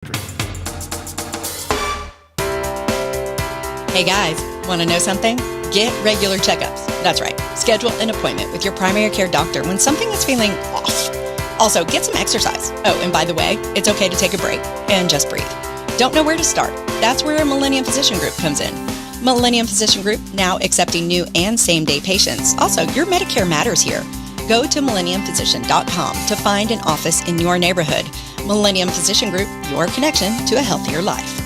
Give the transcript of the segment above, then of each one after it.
Hey guys, want to know something? Get regular checkups. That's right. Schedule an appointment with your primary care doctor when something is feeling off. Also, get some exercise. Oh, and by the way, it's okay to take a break and just breathe. Don't know where to start? That's where Millennium Physician Group comes in. Millennium Physician Group now accepting new and same-day patients. Also, your Medicare matters here. Go to millenniumphysician.com to find an office in your neighborhood. Millennium Physician Group, your connection to a healthier life.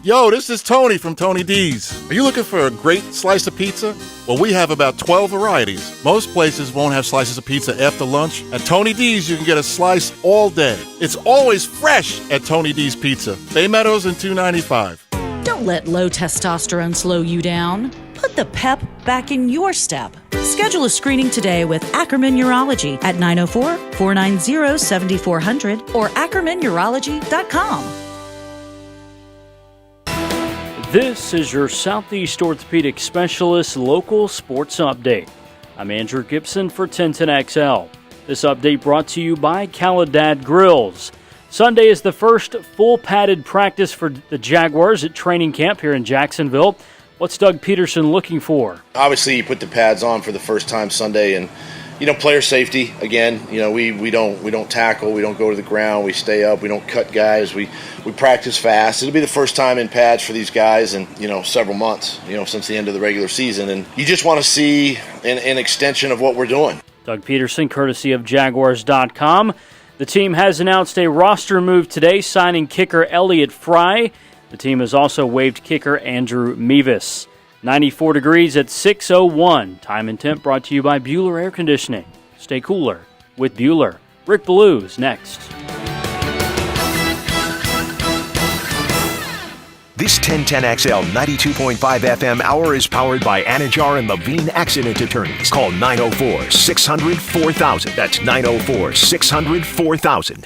Yo, this is Tony from Tony D's. Are you looking for a great slice of pizza? Well, we have about 12 varieties. Most places won't have slices of pizza after lunch. At Tony D's, you can get a slice all day. It's always fresh at Tony D's Pizza. Bay Meadows and 295. Don't let low testosterone slow you down. Put the pep back in your step. Schedule a screening today with Ackerman Urology at 904-490-7400 or ackermanurology.com. This is your Southeast Orthopedic Specialist local sports update. I'm Andrew Gibson for 1010XL. This update brought to you by Caladad Grills. Sunday is the first full padded practice for the Jaguars at training camp here in Jacksonville. What's Doug Peterson looking for? Obviously, you put the pads on for the first time Sunday, and player safety. Again, we don't tackle, we don't go to the ground, we stay up, we don't cut guys, we practice fast. It'll be the first time in pads for these guys in several months, since the end of the regular season, and you just want to see an extension of what we're doing. Doug Peterson, courtesy of Jaguars.com. The team has announced a roster move today, signing kicker Elliott Fry. The team has also waived kicker Andrew Mevis. 94 degrees at 6:01. Time and temp brought to you by Bueller Air Conditioning. Stay cooler with Bueller. Rick Ballou next. This 1010XL 92.5 FM hour is powered by Anajar and Levine Accident Attorneys. Call 904-600-4000. That's 904-600-4000.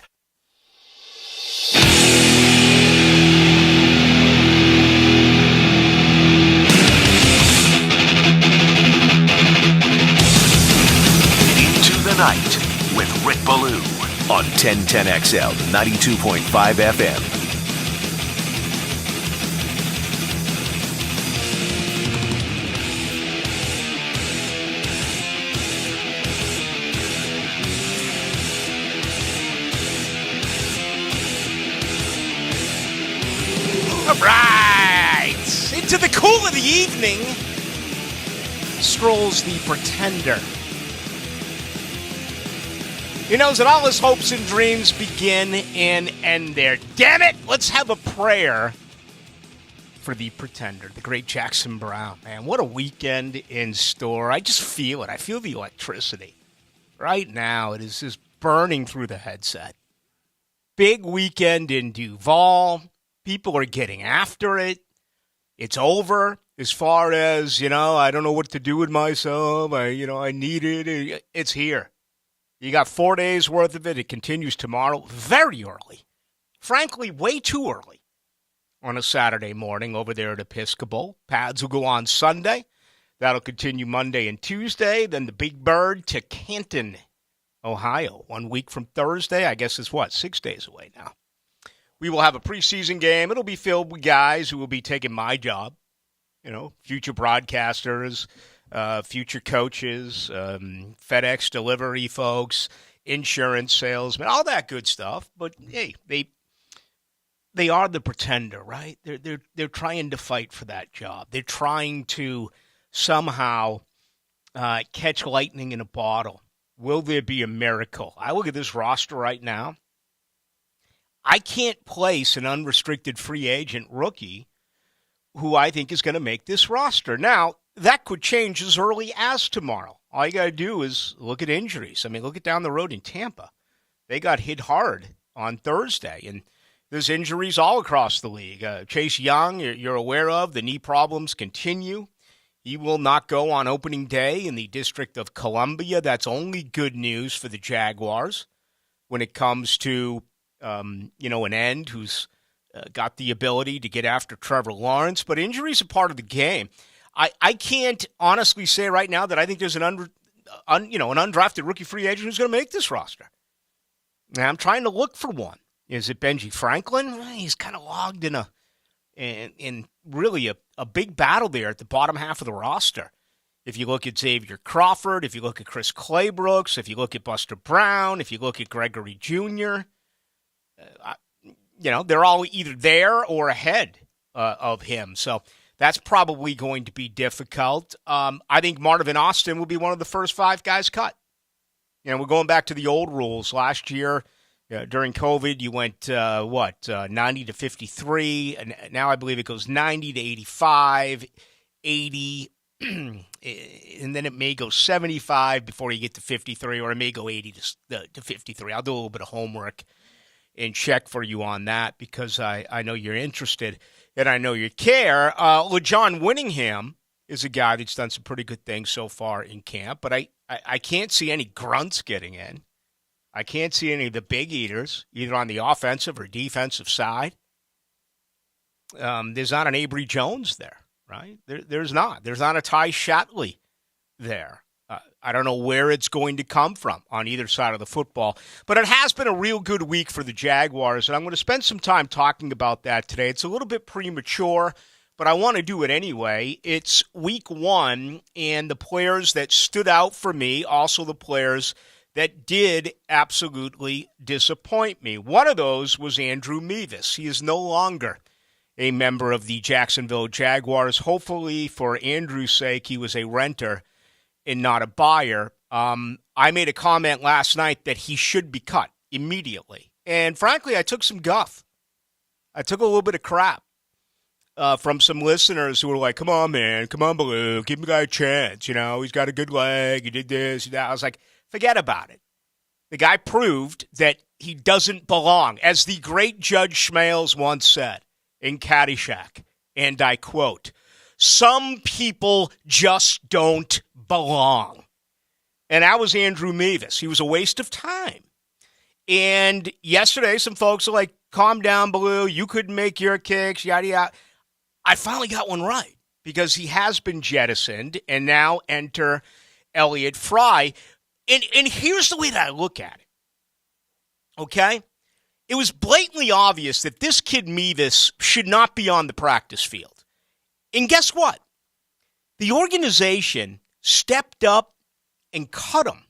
Night with Rick Ballou on 1010XL 92.5 FM. All right, into the cool of the evening strolls the Pretender. He knows that all his hopes and dreams begin and end there. Damn it! Let's have a prayer for the Pretender, the great Jackson Brown. Man, what a weekend in store. I just feel it. I feel the electricity. Right now, it is just burning through the headset. Big weekend in Duval. People are getting after it. It's over as far as, I don't know what to do with myself. I need it. It's here. You got 4 days worth of it. It continues tomorrow, very early. Frankly, way too early on a Saturday morning over there at Episcopal. Pads will go on Sunday. That'll continue Monday and Tuesday. Then the Big Bird to Canton, Ohio. 1 week from Thursday. I guess it's 6 days away now. We will have a preseason game. It'll be filled with guys who will be taking my job. Future broadcasters, future coaches, FedEx delivery folks, insurance salesmen, all that good stuff. But hey, they are the Pretender, right? They're trying to fight for that job. They're trying to somehow catch lightning in a bottle. Will there be a miracle? I look at this roster right now. I can't place an unrestricted free agent rookie who I think is going to make this roster. Now, that could change as early as tomorrow. All you got to do is look at injuries. I mean, look at down the road in Tampa. They got hit hard on Thursday, and there's injuries all across the league. Chase Young, you're aware of, the knee problems continue. He will not go on opening day in the District of Columbia. That's only good news for the Jaguars when it comes to, an end who's got the ability to get after Trevor Lawrence. But injuries are part of the game. I can't honestly say right now that I think there's an undrafted rookie free agent who's going to make this roster. Now, I'm trying to look for one. Is it Benji Franklin? He's kind of logged in really a big battle there at the bottom half of the roster. If you look at Xavier Crawford, if you look at Chris Claybrooks, if you look at Buster Brown, if you look at Gregory Jr., they're all either there or ahead of him. So that's probably going to be difficult. I think Marvin Austin will be one of the first 5 guys cut. We're going back to the old rules. Last year, during COVID, you went, 90 to 53, and now I believe it goes 90 to 85, 80, and then it may go 75 before you get to 53, or it may go 80 to 53. I'll do a little bit of homework and check for you on that because I know you're interested and I know you care. LeJon Winningham is a guy that's done some pretty good things so far in camp, but I can't see any grunts getting in. I can't see any of the big eaters, either on the offensive or defensive side. There's not an Avery Jones there, right? There's not. There's not a Ty Shatley there. I don't know where it's going to come from on either side of the football. But it has been a real good week for the Jaguars, and I'm going to spend some time talking about that today. It's a little bit premature, but I want to do it anyway. It's week 1, and the players that stood out for me, also the players that did absolutely disappoint me. One of those was Andrew Mevis. He is no longer a member of the Jacksonville Jaguars. Hopefully, for Andrew's sake, he was a renter and not a buyer. I made a comment last night that he should be cut immediately. And frankly, I took some guff. I took a little bit of crap from some listeners who were like, come on, man. Come on, Ballou. Give the guy a chance. He's got a good leg. He did this. That. I was like, forget about it. The guy proved that he doesn't belong. As the great Judge Schmales once said in Caddyshack, and I quote, some people just don't belong. And that was Andrew Mevis. He was a waste of time. And yesterday, some folks are like, calm down, Ballou. You couldn't make your kicks, yada, yada. I finally got one right because he has been jettisoned, and now enter Elliott Fry. And here's the way that I look at it, okay? It was blatantly obvious that this kid Mevis should not be on the practice field. And guess what? The organization stepped up and cut him.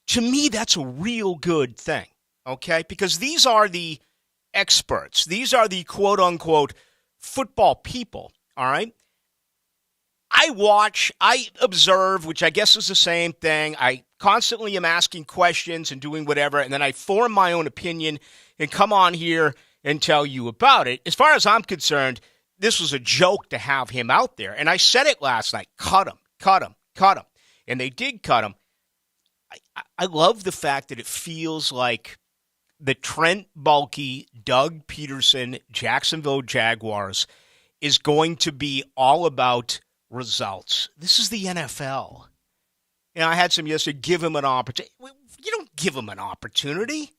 To me, that's a real good thing, okay? Because these are the experts. These are the quote-unquote football people, all right? I observe, which I guess is the same thing. I constantly am asking questions and doing whatever, and then I form my own opinion and come on here and tell you about it. As far as I'm concerned, this was a joke to have him out there. And I said it last night, cut him, cut him, cut him. And they did cut him. I love the fact that it feels like the Trent Baalke, Doug Peterson, Jacksonville Jaguars is going to be all about results. This is the NFL. I had some yesterday, give him an opportunity. You don't give him an opportunity.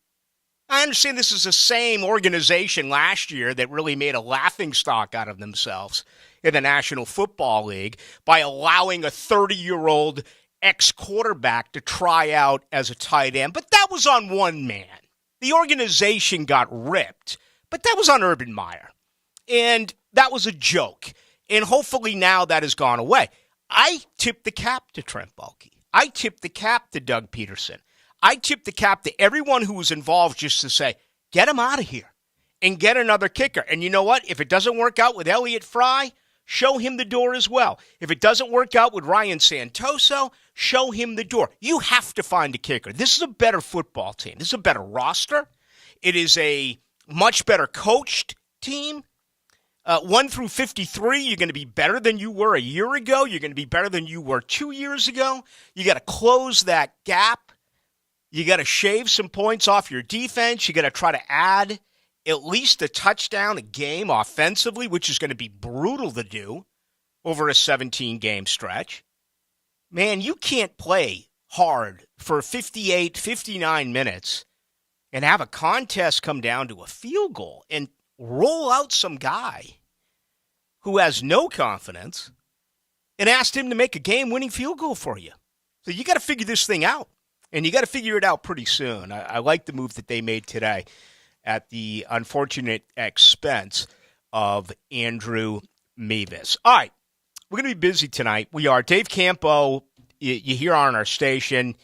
I understand this is the same organization last year that really made a laughingstock out of themselves in the National Football League by allowing a 30-year-old ex-quarterback to try out as a tight end. But that was on one man. The organization got ripped, but that was on Urban Meyer. And that was a joke. And hopefully now that has gone away. I tip the cap to Trent Baalke. I tip the cap to Doug Peterson. I tip the cap to everyone who was involved just to say, get him out of here and get another kicker. And you know what? If it doesn't work out with Elliott Fry, show him the door as well. If it doesn't work out with Ryan Santoso, show him the door. You have to find a kicker. This is a better football team. This is a better roster. It is a much better coached team. 1 through 53, you're going to be better than you were a year ago. You're going to be better than you were 2 years ago. You got to close that gap. You got to shave some points off your defense. You got to try to add at least a touchdown a game offensively, which is going to be brutal to do over a 17-game stretch. Man, you can't play hard for 58, 59 minutes and have a contest come down to a field goal and roll out some guy who has no confidence and asked him to make a game-winning field goal for you. So you got to figure this thing out, and you got to figure it out pretty soon. I like the move that they made today. at the unfortunate expense of Andrew Mevis. All right, we're going to be busy tonight. We are. Dave Campo, you hear on our station,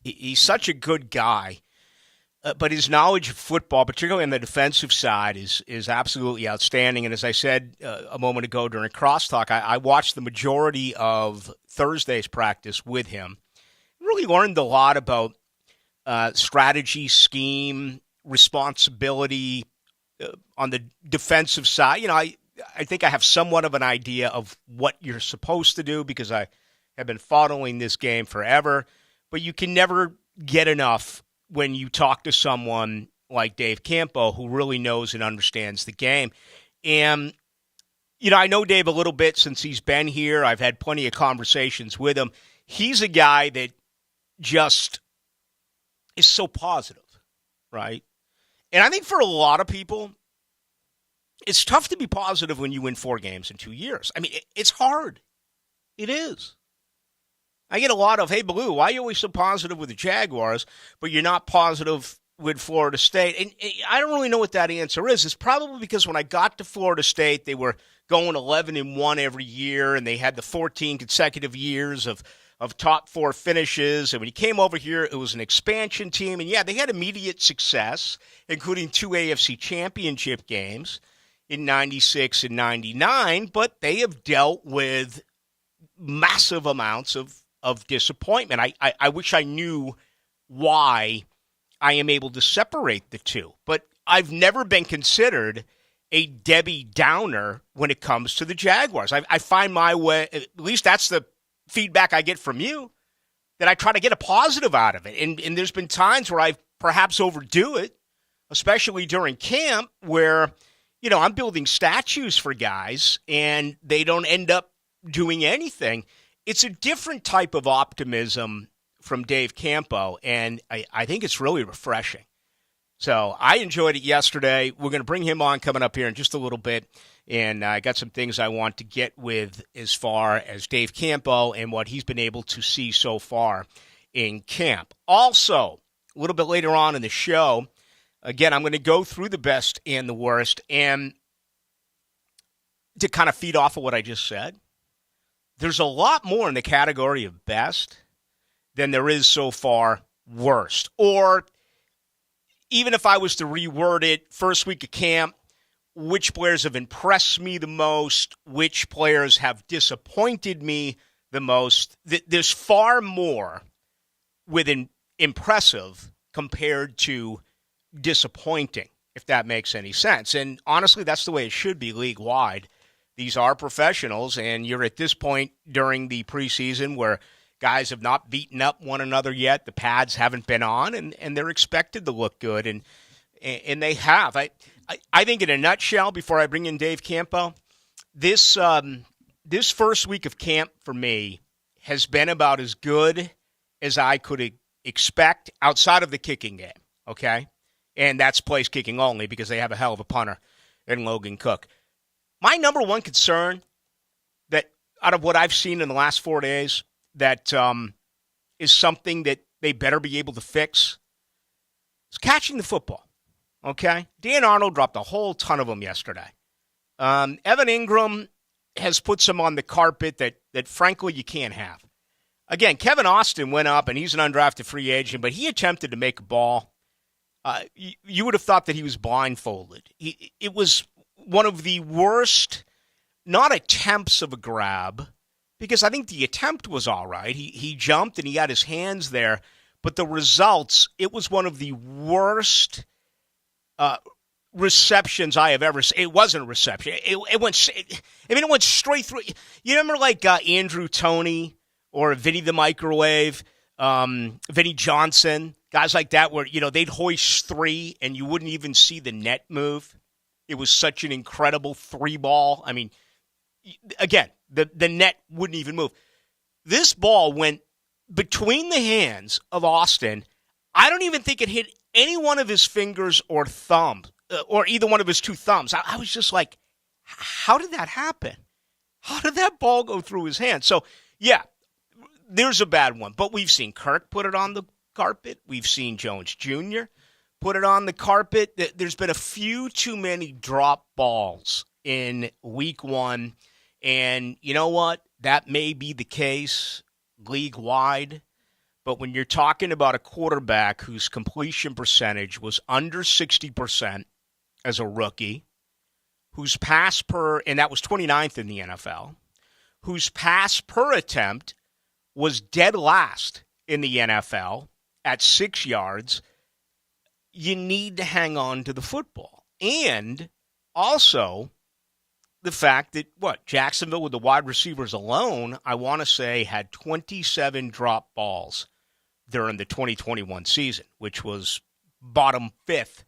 he's such a good guy. But his knowledge of football, particularly on the defensive side, is absolutely outstanding. And as I said a moment ago during crosstalk, I watched the majority of Thursday's practice with him. Really learned a lot about strategy, scheme, responsibility on the defensive side. You know, I think I have somewhat of an idea of what you're supposed to do because I have been following this game forever. But you can never get enough when you talk to someone like Dave Campo who really knows and understands the game. And, you know, I know Dave a little bit since he's been here. I've had plenty of conversations with him. He's a guy that just is so positive, right? And I think for a lot of people, it's tough to be positive when you win 4 games in 2 years. I mean, it's hard. It is. I get a lot of, hey, Ballou, why are you always so positive with the Jaguars, but you're not positive with Florida State? And I don't really know what that answer is. It's probably because when I got to Florida State, they were going 11-1 every year, and they had the 14 consecutive years of top 4 finishes. And when he came over here, it was an expansion team. And, yeah, they had immediate success, including 2 AFC championship games in 96 and 99, but they have dealt with massive amounts of disappointment. I wish I knew why I am able to separate the two. But I've never been considered a Debbie Downer when it comes to the Jaguars. I find my way, at least that's the feedback I get from you, that I try to get a positive out of it. And there's been times where I perhaps overdo it, especially during camp, where, you know, I'm building statues for guys and they don't end up doing anything. It's a different type of optimism from Dave Campo, and I think it's really refreshing. So I enjoyed it yesterday. We're going to bring him on coming up here in just a little bit, and I got some things I want to get with as far as Dave Campo and what he's been able to see so far in camp. Also, a little bit later on in the show, again, I'm going to go through the best and the worst, and to kind of feed off of what I just said, there's a lot more in the category of best than there is so far worst. Or even if I was to reword it, first week of camp, which players have impressed me the most, which players have disappointed me the most. There's far more with impressive compared to disappointing, if that makes any sense. And honestly, that's the way it should be league-wide. These are professionals, and you're at this point during the preseason where guys have not beaten up one another yet. The pads haven't been on, and they're expected to look good, and they have. I think in a nutshell, before I bring in Dave Campo, this first week of camp for me has been about as good as I could expect outside of the kicking game, okay? And that's place kicking only because they have a hell of a punter in Logan Cook. My number one concern that out of what I've seen in the last 4 days that is something that they better be able to fix is catching the football, okay? Dan Arnold dropped a whole ton of them yesterday. Evan Ingram has put some on the carpet that frankly you can't have. Again, Kevin Austin went up, and he's an undrafted free agent, but he attempted to make a ball. You would have thought that he was blindfolded. It was one of the worst, not attempts of a grab, because I think the attempt was all right. He jumped and he had his hands there, but the results, it was one of the worst receptions I have ever seen. It wasn't a reception. It went straight through. You remember like Andrew Toney or Vinny the Microwave, Vinny Johnson, guys like that where, you know, they'd hoist 3 and you wouldn't even see the net move. It was such an incredible 3-ball. I mean, again, the net wouldn't even move. This ball went between the hands of Austin. I don't even think it hit any one of his fingers or thumb, or either one of his 2 thumbs. I was just like, how did that happen? How did that ball go through his hand? So, yeah, there's a bad one. But we've seen Kirk put it on the carpet. We've seen Jones Jr. put it on the carpet. There's been a few too many drop balls in week one. And you know what? That may be the case league-wide. But when you're talking about a quarterback whose completion percentage was under 60% as a rookie, whose pass per, and that was 29th in the NFL, whose pass per attempt was dead last in the NFL at 6 yards, you need to hang on to the football. And also the fact that, Jacksonville with the wide receivers alone, I want to say, had 27 drop balls during the 2021 season, which was bottom fifth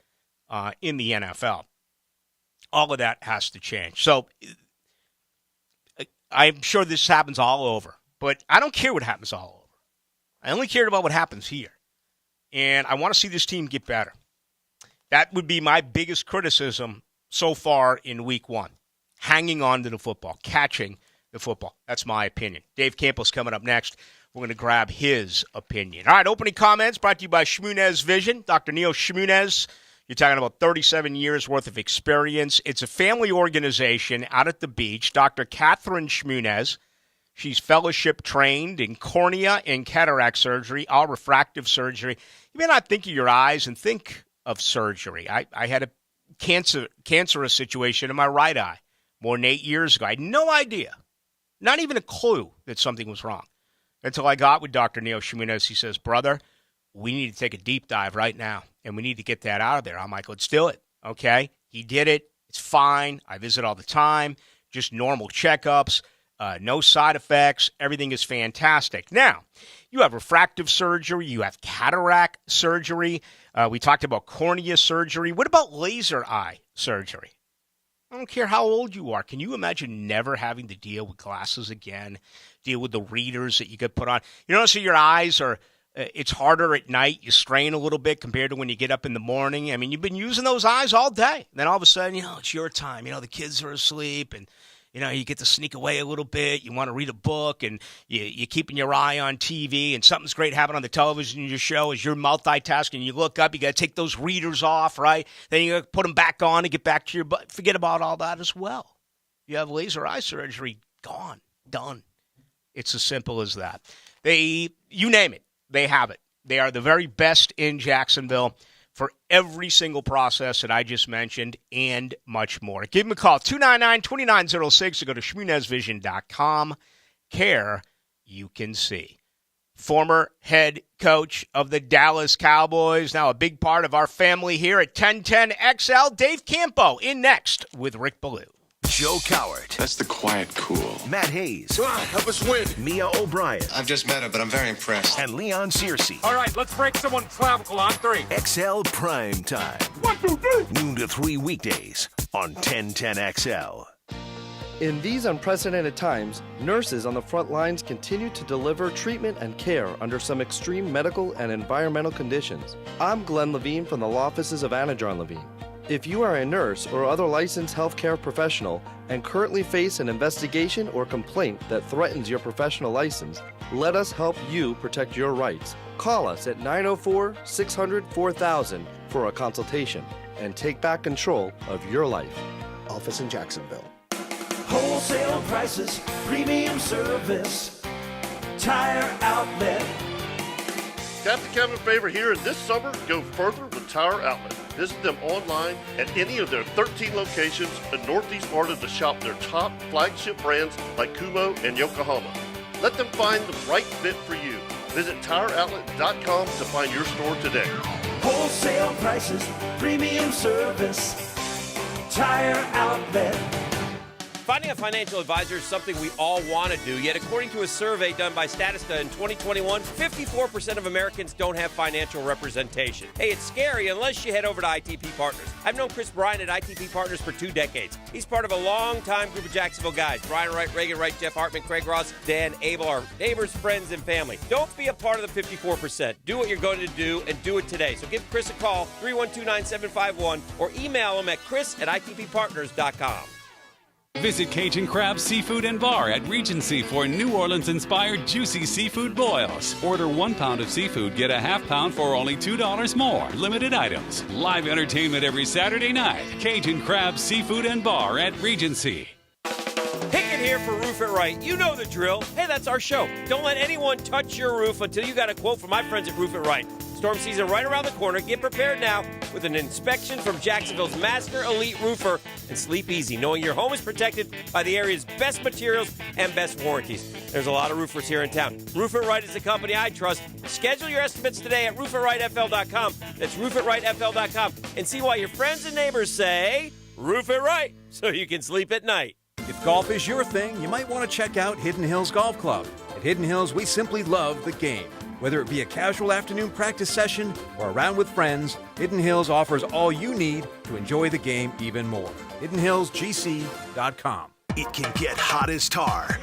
in the NFL. All of that has to change. So I'm sure this happens all over, but I don't care what happens all over. I only care about what happens here. And I want to see this team get better. That would be my biggest criticism so far in week one. Hanging on to the football, catching the football. That's my opinion. Dave Campbell's coming up next. We're going to grab his opinion. All right, opening comments brought to you by Shmunez Vision. Dr. Neil Shmunez, you're talking about 37 years worth of experience. It's a family organization out at the beach. Dr. Catherine Shmunez, she's fellowship trained in cornea and cataract surgery, all refractive surgery. You may not think of your eyes and think of surgery. I had a cancerous situation in my right eye more than 8 years ago. I had no idea, not even a clue that something was wrong. Until I got with Dr. Neil Shmunez. He says, brother, we need to take a deep dive right now, and we need to get that out of there. I'm like, let's do it, okay? He did it. It's fine. I visit all the time, just normal checkups, no side effects. Everything is fantastic. Now, you have refractive surgery. You have cataract surgery. We talked about cornea surgery. What about laser eye surgery? I don't care how old you are. Can you imagine never having to deal with glasses again, deal with the readers that you could put on? You notice that your eyes are, it's harder at night. You strain a little bit compared to when you get up in the morning. I mean, you've been using those eyes all day. Then all of a sudden, it's your time. The kids are asleep and, you get to sneak away a little bit. You want to read a book, and you're keeping your eye on TV, and something's great happening on the television your show as you're multitasking. You look up, you got to take those readers off, right? Then you got to put them back on and get back to your butt. Forget about all that as well. You have laser eye surgery, gone, done. It's as simple as that. You name it, they have it. They are the very best in Jacksonville for every single process that I just mentioned and much more. Give them a call, 299-2906, or go to shmunezvision.com. Care you can see. Former head coach of the Dallas Cowboys, now a big part of our family here at 1010XL, Dave Campo, in next with Rick Ballou. Joe Coward. That's the quiet cool. Matt Hayes. Come on, help us win. Mia O'Brien. I've just met her, but I'm very impressed. And Leon Searcy. All right, let's break someone's clavicle on 3. XL Prime Time. 1, 2, 3. Noon to 3 weekdays on 1010XL. In these unprecedented times, nurses on the front lines continue to deliver treatment and care under some extreme medical and environmental conditions. I'm Glenn Levine from the law offices of Anajar Levine. If you are a nurse or other licensed healthcare professional and currently face an investigation or complaint that threatens your professional license, let us help you protect your rights. Call us at 904-600-4000 for a consultation and take back control of your life. Office in Jacksonville. Wholesale prices, premium service, Tire Outlet. Captain Kevin favor here in this summer, go further with Tire Outlet. Visit them online at any of their 13 locations in Northeast Florida to shop their top flagship brands like Kumo and Yokohama. Let them find the right fit for you. Visit TireOutlet.com to find your store today. Wholesale prices, premium service, Tire Outlet. Finding a financial advisor is something we all want to do, yet according to a survey done by Statista in 2021, 54% of Americans don't have financial representation. Hey, it's scary unless you head over to ITP Partners. I've known Chris Bryan at ITP Partners for 2 decades. He's part of a long-time group of Jacksonville guys. Brian Wright, Reagan Wright, Jeff Hartman, Craig Ross, Dan Abel, our neighbors, friends, and family. Don't be a part of the 54%. Do what you're going to do and do it today. So give Chris a call, 312-9751, or email him at chris@itppartners.com. Visit Cajun Crab Seafood and Bar at Regency for New Orleans-inspired juicy seafood boils. Order 1 pound of seafood, get a half pound for only $2 more. Limited items. Live entertainment every Saturday night. Cajun Crab Seafood and Bar at Regency. Pickett here for Roof It Right. You know the drill. Hey, that's our show. Don't let anyone touch your roof until you got a quote from my friends at Roof It Right. Storm season right around the corner. Get prepared now with an inspection from Jacksonville's Master Elite Roofer, and sleep easy knowing your home is protected by the area's best materials and best warranties. There's a lot of roofers here in town. Roof It Right is the company I trust. Schedule your estimates today at roofitRightFL.com. That's roofitRightFL.com, and see why your friends and neighbors say Roof It Right so you can sleep at night. If golf is your thing, you might want to check out Hidden Hills Golf Club. At Hidden Hills, we simply love the game. Whether it be a casual afternoon practice session or a round with friends, Hidden Hills offers all you need to enjoy the game even more. HiddenHillsGC.com. It can get hot as tar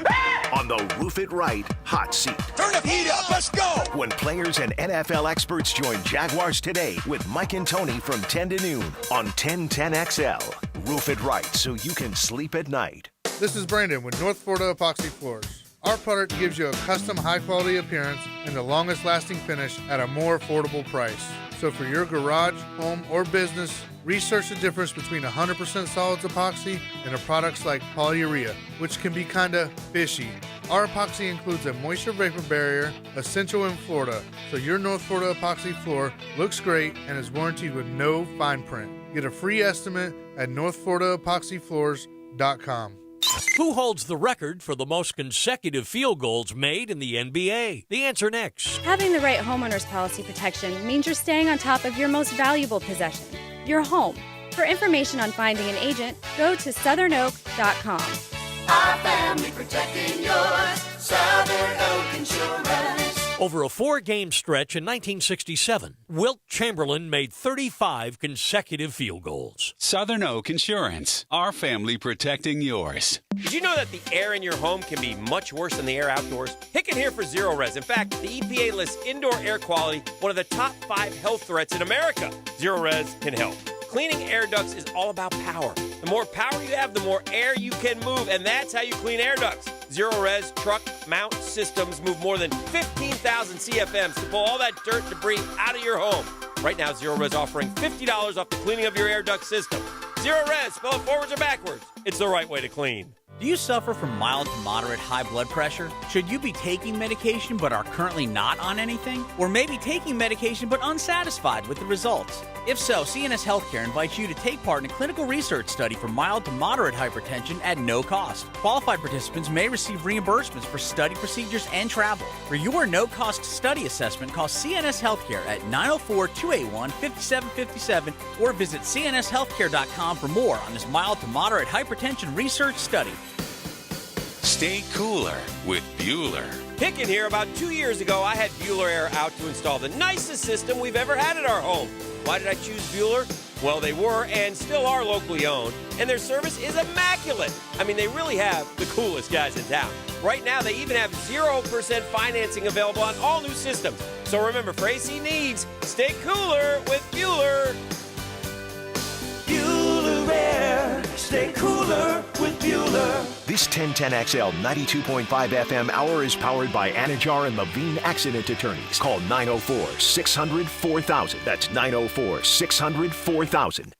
on the Roof It Right hot seat. Turn the heat up, let's go! When players and NFL experts join Jaguars Today with Mike and Tony from 10 to noon on 1010XL. Roof It Right so you can sleep at night. This is Brandon with North Florida Epoxy Floors. Our product gives you a custom high-quality appearance and the longest-lasting finish at a more affordable price. So for your garage, home, or business, research the difference between 100% solids epoxy and a products like polyurea, which can be kinda fishy. Our epoxy includes a moisture vapor barrier, essential in Florida, so your North Florida epoxy floor looks great and is warranted with no fine print. Get a free estimate at northfloridaepoxyfloors.com. Who holds the record for the most consecutive field goals made in the NBA? The answer next. Having the right homeowner's policy protection means you're staying on top of your most valuable possession, your home. For information on finding an agent, go to southernoak.com. Our family protecting yours. Southern Oak Insurance. Over a 4-game stretch in 1967, Wilt Chamberlain made 35 consecutive field goals. Southern Oak Insurance. Our family protecting yours. Did you know that the air in your home can be much worse than the air outdoors? Pickett here for Zero Res. In fact, the EPA lists indoor air quality one of the top 5 health threats in America. Zero Res can help. Cleaning air ducts is all about power. The more power you have, the more air you can move, and that's how you clean air ducts. Zero Res truck mount systems move more than 15,000 CFMs to pull all that dirt debris out of your home. Right now, Zero Res offering $50 off the cleaning of your air duct system. Zero Res, spell it forwards or backwards. It's the right way to clean. Do you suffer from mild to moderate high blood pressure? Should you be taking medication but are currently not on anything? Or maybe taking medication but unsatisfied with the results? If so, CNS Healthcare invites you to take part in a clinical research study for mild to moderate hypertension at no cost. Qualified participants may receive reimbursements for study procedures and travel. For your no-cost study assessment, call CNS Healthcare at 904-281-5757 or visit cnshealthcare.com for more on this mild to moderate hypertension research study. Stay cooler with Bueller. Pickett here. About 2 years ago, I had Bueller Air out to install the nicest system we've ever had at our home. Why did I choose Bueller? Well, they were and still are locally owned, and their service is immaculate. I mean, they really have the coolest guys in town. Right now, they even have 0% financing available on all new systems. So remember, for AC needs, stay cooler with Bueller. Bueller Air. Stay cooler with Bueller. This 1010XL 92.5 FM hour is powered by Anajar and Levine Accident Attorneys. Call 904-600-4000. That's 904-600-4000.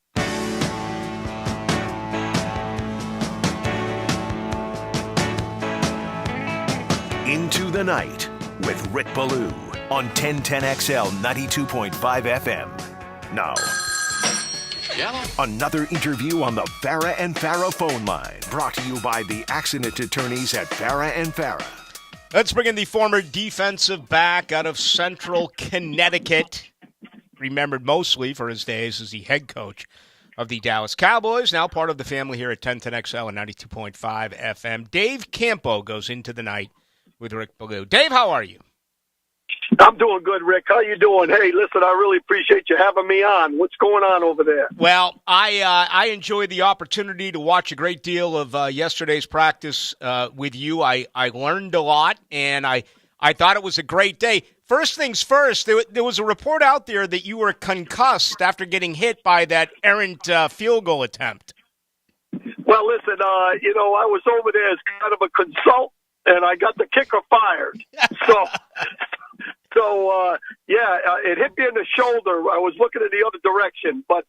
Into the Night with Rick Ballou on 1010XL 92.5 FM. Now, another interview on the Farah and Farah phone line, brought to you by the accident attorneys at Farah and Farah. Let's bring in the former defensive back out of Central Connecticut, remembered mostly for his days as the head coach of the Dallas Cowboys, now part of the family here at 1010XL and 92.5 FM. Dave Campo goes into the night with Rick Ballou. Dave, how are you? I'm doing good, Rick. How you doing? Hey, listen, I really appreciate you having me on. What's going on over there? Well, I enjoyed the opportunity to watch a great deal of yesterday's practice with you. I learned a lot, and I thought it was a great day. First things first, there was a report out there that you were concussed after getting hit by that errant field goal attempt. Well, Well, listen, I was over there as kind of a consultant, and I got the kicker fired. It hit me in the shoulder. I was looking in the other direction, but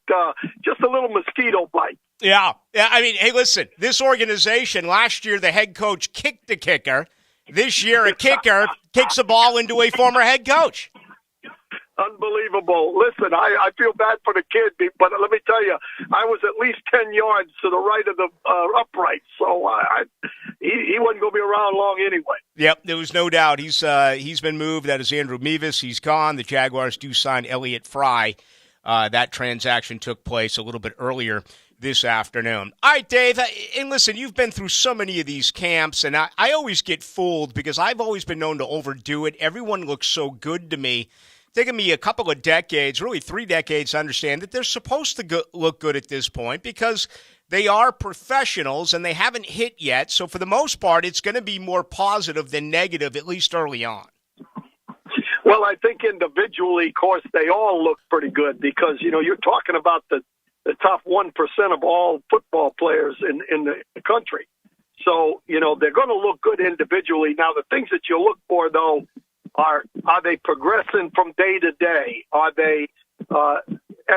just a little mosquito bite. Yeah. I mean, hey, listen, this organization, last year the head coach kicked the kicker. This year a kicker kicks a ball into a former head coach. Unbelievable. Listen, I feel bad for the kid, but let me tell you, I was at least 10 yards to the right of the upright, so he wasn't going to be around long anyway. Yep, there was no doubt. He's been moved. That is Andrew Mevis. He's gone. The Jaguars do sign Elliott Fry. That transaction took place a little bit earlier this afternoon. All right, Dave, and listen, you've been through so many of these camps, and I always get fooled because I've always been known to overdo it. Everyone looks so good to me. Taken me a couple of decades, really 3 decades, to understand that they're supposed to look good at this point because they are professionals and they haven't hit yet. So for the most part, it's going to be more positive than negative, at least early on. Well, I think individually, of course, they all look pretty good because, you're talking about the top 1% of all football players in the country. So, they're going to look good individually. Now, the things that you look for, though, are they progressing from day to day? Are they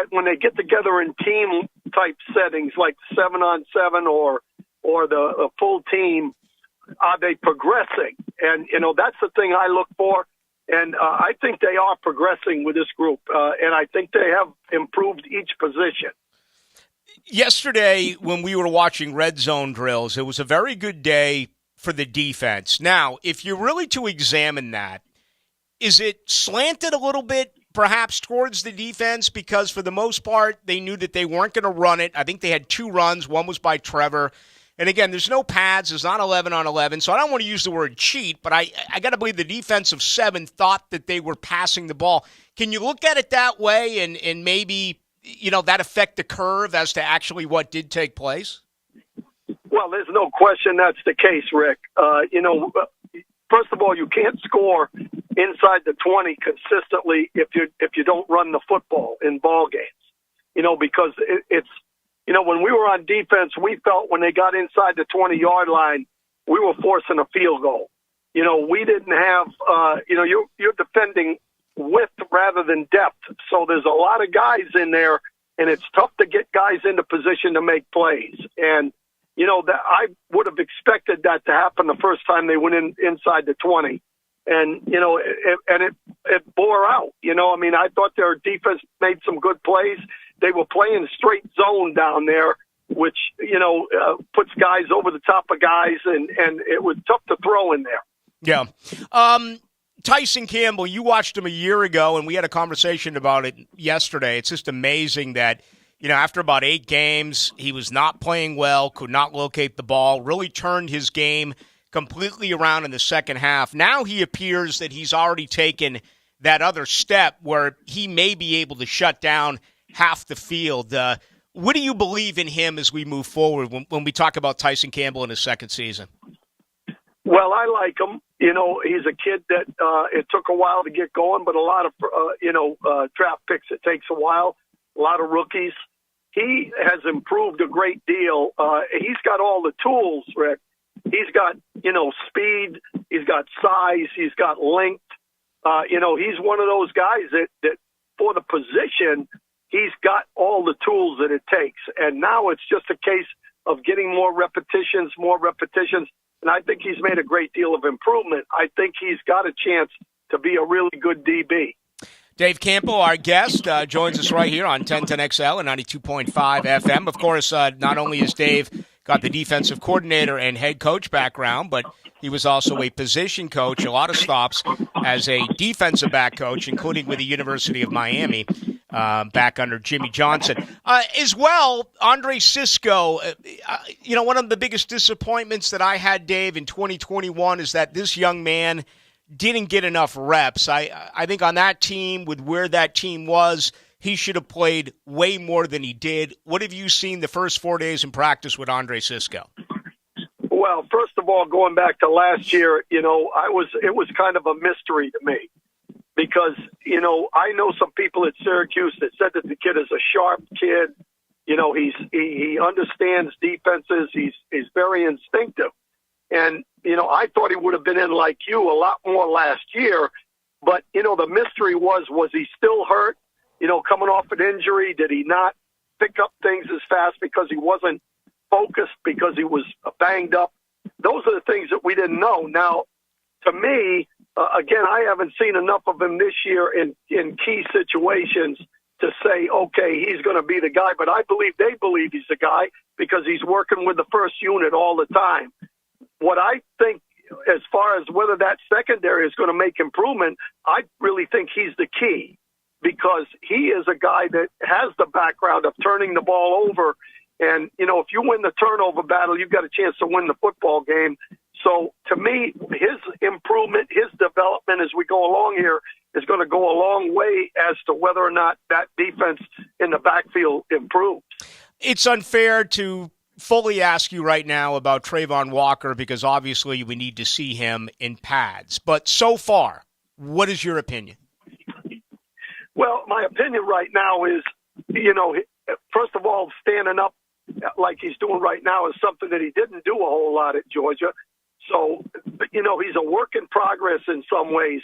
when they get together in team type settings like 7-on-7 or the full team? Are they progressing? And that's the thing I look for. And I think they are progressing with this group, and I think they have improved each position. Yesterday, when we were watching red zone drills, it was a very good day for the defense. Now, if you're really to examine that, is it slanted a little bit, perhaps, towards the defense? Because for the most part, they knew that they weren't going to run it. I think they had 2 runs. One was by Trevor. And again, there's no pads. There's not 11-on-11. So I don't want to use the word cheat, but I got to believe the defensive 7 thought that they were passing the ball. Can you look at it that way and maybe, that affect the curve as to actually what did take place? Well, there's no question that's the case, Rick. First of all, you can't score inside the 20 consistently if you don't run the football in ball games. Because it's when we were on defense, we felt when they got inside the 20-yard line, we were forcing a field goal. We didn't have you're defending width rather than depth. So there's a lot of guys in there, and it's tough to get guys into position to make plays. And that I would have expected that to happen the first time they went inside the 20. And, it bore out. I thought their defense made some good plays. They were playing straight zone down there, which, puts guys over the top of guys, and it was tough to throw in there. Yeah. Tyson Campbell, you watched him a year ago, and we had a conversation about it yesterday. It's just amazing that, after about 8 games, he was not playing well, could not locate the ball, really turned his game completely around in the second half. Now he appears that he's already taken that other step where he may be able to shut down half the field. What do you believe in him as we move forward when we talk about Tyson Campbell in his second season? Well, I like him. He's a kid that it took a while to get going, but a lot of, draft picks, it takes a while. A lot of rookies. He has improved a great deal. He's got all the tools, Rick. He's got, speed. He's got size. He's got length. He's one of those guys that for the position, he's got all the tools that it takes. And now it's just a case of getting more repetitions. And I think he's made a great deal of improvement. I think he's got a chance to be a really good DB. Dave Campbell, our guest, joins us right here on 1010XL and 92.5 FM. Of course, not only is Dave got the defensive coordinator and head coach background, but he was also a position coach, a lot of stops as a defensive back coach, including with the University of Miami, back under Jimmy Johnson. As well, Andre Cisco, one of the biggest disappointments that I had, Dave, in 2021 is that this young man didn't get enough reps. I think on that team, with where that team was, he should have played way more than he did. What have you seen the first 4 days in practice with Andre Cisco? Well, first of all, going back to last year, it was kind of a mystery to me because, I know some people at Syracuse that said that the kid is a sharp kid, He understands defenses. He's very instinctive. And, I thought he would have been in like you a lot more last year. But, the mystery was he still hurt? Coming off an injury, did he not pick up things as fast because he wasn't focused, because he was banged up? Those are the things that we didn't know. Now, to me, again, I haven't seen enough of him this year in key situations to say, okay, he's going to be the guy. But I believe they believe he's the guy because he's working with the first unit all the time. What I think, as far as whether that secondary is going to make improvement, I really think he's the key, because he is a guy that has the background of turning the ball over. And, if you win the turnover battle, you've got a chance to win the football game. So, to me, his improvement, his development as we go along here is going to go a long way as to whether or not that defense in the backfield improves. It's unfair to fully ask you right now about Trayvon Walker because obviously we need to see him in pads. But so far, what is your opinion? Well, my opinion right now is, first of all, standing up like he's doing right now is something that he didn't do a whole lot at Georgia. So, he's a work in progress in some ways,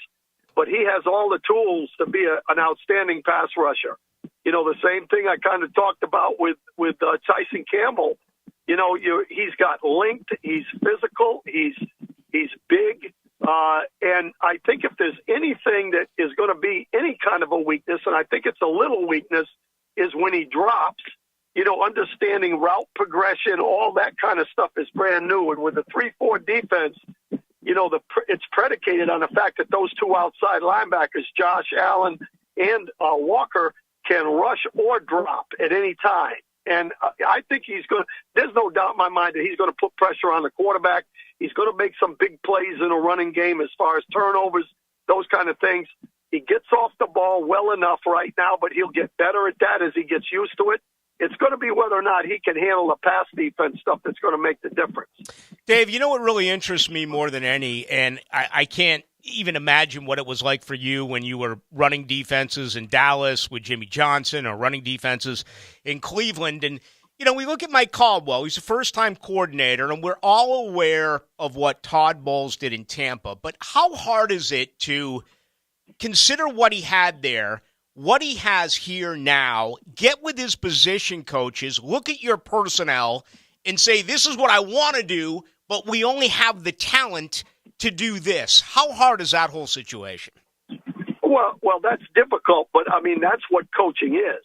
but he has all the tools to be an outstanding pass rusher. The same thing I kind of talked about with Tyson Campbell. He's got length, he's physical, he's big, and I think if there's anything that is going to be any kind of a weakness, and I think it's a little weakness, is when he drops. Understanding route progression, all that kind of stuff is brand new. And with the 3-4 defense, it's predicated on the fact that those two outside linebackers, Josh Allen and Walker, can rush or drop at any time. And I think there's no doubt in my mind that he's going to put pressure on the quarterback. He's going to make some big plays in a running game as far as turnovers, those kind of things. He gets off the ball well enough right now, but he'll get better at that as he gets used to it. It's going to be whether or not he can handle the pass defense stuff that's going to make the difference. Dave, what really interests me more than any, and I can't even imagine what it was like for you when you were running defenses in Dallas with Jimmy Johnson or running defenses in Cleveland. And, we look at Mike Caldwell. He's a first-time coordinator, and we're all aware of what Todd Bowles did in Tampa. But how hard is it to consider what he had there, what he has here now, get with his position coaches, look at your personnel, and say, this is what I want to do, but we only have the talent to do this? How hard is that whole situation? Well, that's difficult, but, that's what coaching is.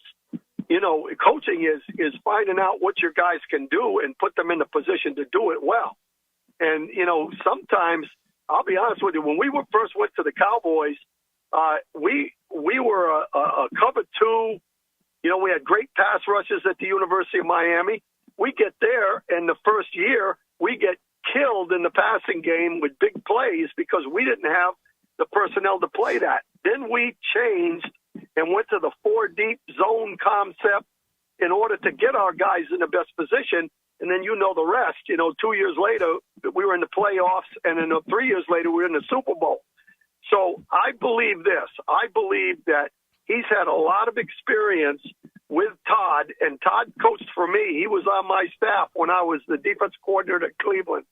Coaching is finding out what your guys can do and put them in the position to do it well. And, sometimes, I'll be honest with you, when we first went to the Cowboys, we were a cover two. We had great pass rushes at the University of Miami. We get there, and the first year, we get killed in the passing game with big plays because we didn't have the personnel to play that. Then we changed and went to the 4-deep zone concept in order to get our guys in the best position. And then the rest. 2 years later, we were in the playoffs, and then 3 years later, we were in the Super Bowl. So I believe this. I believe that he's had a lot of experience with Todd, and Todd coached for me. He was on my staff when I was the defense coordinator at Cleveland.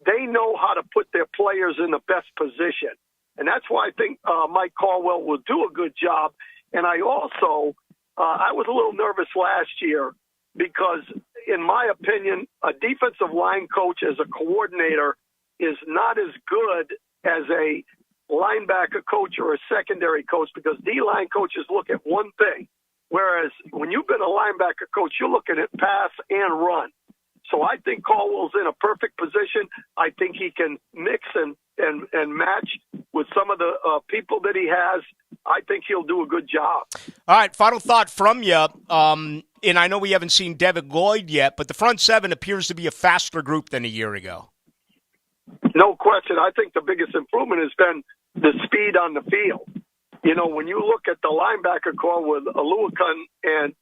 They know how to put their players in the best position. And that's why I think Mike Caldwell will do a good job. And I also, I was a little nervous last year because, in my opinion, a defensive line coach as a coordinator is not as good as a linebacker coach or a secondary coach, because D-line coaches look at one thing, whereas when you've been a linebacker coach, you're looking at pass and run. So I think Caldwell's in a perfect position. I think he can mix and match with some of the people that he has. I think he'll do a good job. All right, final thought from you. And I know we haven't seen Devin Lloyd yet, but the front seven appears to be a faster group than a year ago. No question. I think the biggest improvement has been the speed on the field. When you look at the linebacker core with Aluakun and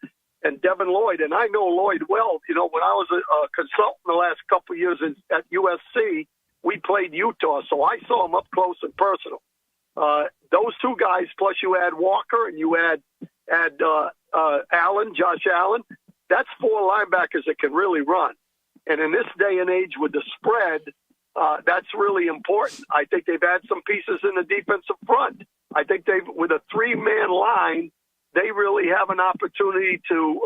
Devin Lloyd, and I know Lloyd well. When I was a consultant the last couple of years at USC, we played Utah, so I saw him up close and personal. Those two guys, plus you add Walker and you add Allen, Josh Allen, that's 4 linebackers that can really run. And in this day and age with the spread, that's really important. I think they've had some pieces in the defensive front. I think with a 3-man line, they really have an opportunity to,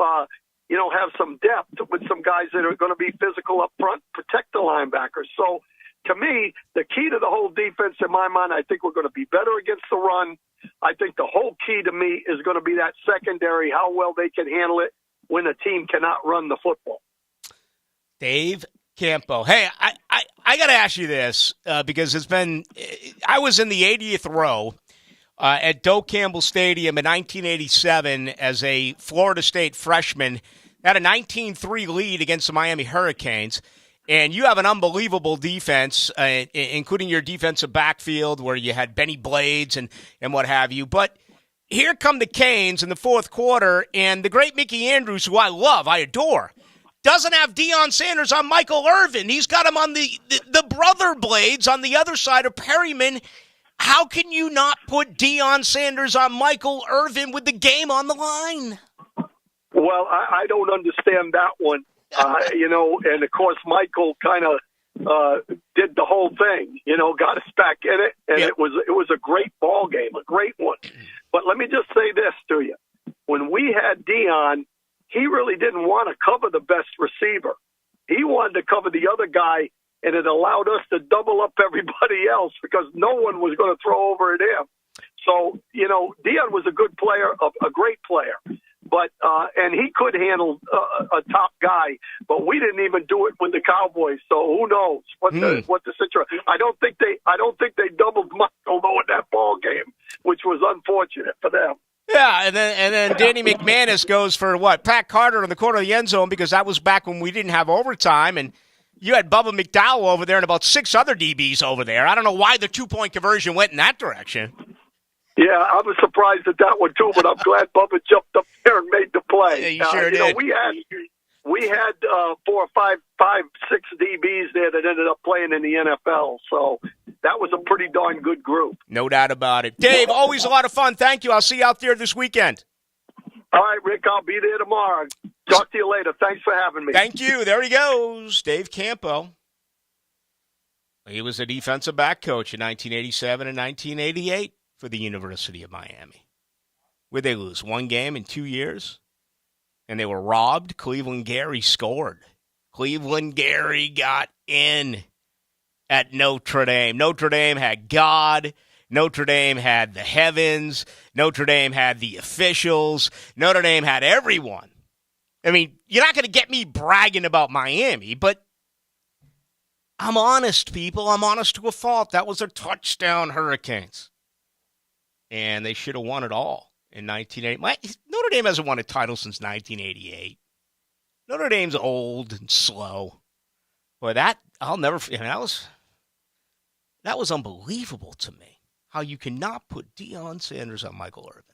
have some depth with some guys that are going to be physical up front, protect the linebackers. So, to me, the key to the whole defense, in my mind, I think we're going to be better against the run. I think the whole key to me is going to be that secondary, how well they can handle it when a team cannot run the football. Dave Campo. Hey, I got to ask you this because I was in the 80th row at Doak Campbell Stadium in 1987 as a Florida State freshman. Had a 19-3 lead against the Miami Hurricanes. And you have an unbelievable defense, including your defensive backfield where you had Benny Blades and what have you. But here come the Canes in the fourth quarter, and the great Mickey Andrews, who I love, I adore, doesn't have Deion Sanders on Michael Irvin. He's got him on the brother Blades on the other side of Perryman. How can you not put Deion Sanders on Michael Irvin with the game on the line? Well, I don't understand that one. And of course, Michael kind of did the whole thing, got us back in it. And it was a great ball game, a great one. But let me just say this to you. When we had Deion, he really didn't want to cover the best receiver. He wanted to cover the other guy, and it allowed us to double up everybody else because no one was going to throw over at him. So, Deion was a good player, a great player. But and he could handle a top guy, but we didn't even do it with the Cowboys. So who knows what the situation? I don't think they doubled Michael though in that ball game, which was unfortunate for them. Yeah, and then Danny McManus goes for what? Pat Carter in the corner of the end zone because that was back when we didn't have overtime, and you had Bubba McDowell over there and about 6 other DBs over there. I don't know why the 2-point conversion went in that direction. Yeah, I was surprised at that one too, but I'm glad Bubba jumped up there and made the play. Yeah, you sure did. We had 4 or 5, 6 DBs there that ended up playing in the NFL, so that was a pretty darn good group. No doubt about it. Dave, always a lot of fun. Thank you. I'll see you out there this weekend. All right, Rick, I'll be there tomorrow. Talk to you later. Thanks for having me. Thank you. There he goes, Dave Campo. He was a defensive back coach in 1987 and 1988. For the University of Miami. Where'd they lose? 1 game in 2 years? And they were robbed. Cleveland Gary scored. Cleveland Gary got in at Notre Dame. Notre Dame had God. Notre Dame had the heavens. Notre Dame had the officials. Notre Dame had everyone. I mean, you're not going to get me bragging about Miami, but I'm honest, people. I'm honest to a fault. That was their touchdown Hurricanes. And they should have won it all in 1980. Notre Dame hasn't won a title since 1988. Notre Dame's old and slow. Boy, I'll never forget. That was unbelievable to me. How you cannot put Deion Sanders on Michael Irvin.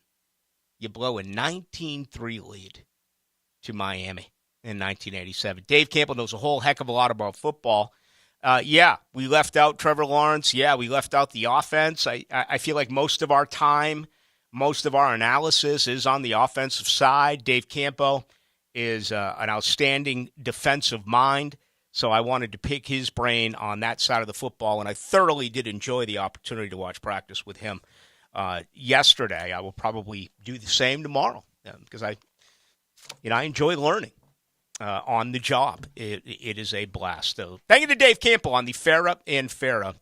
You blow a 19-3 lead to Miami in 1987. Dave Campbell knows a whole heck of a lot about football. We left out Trevor Lawrence. Yeah, we left out the offense. I feel like most of our time, most of our analysis is on the offensive side. Dave Campo is an outstanding defensive mind, so I wanted to pick his brain on that side of the football, and I thoroughly did enjoy the opportunity to watch practice with him yesterday. I will probably do the same tomorrow because I enjoy learning. On the job. It is a blast. So, thank you to Dave Campbell on the Farah and Farah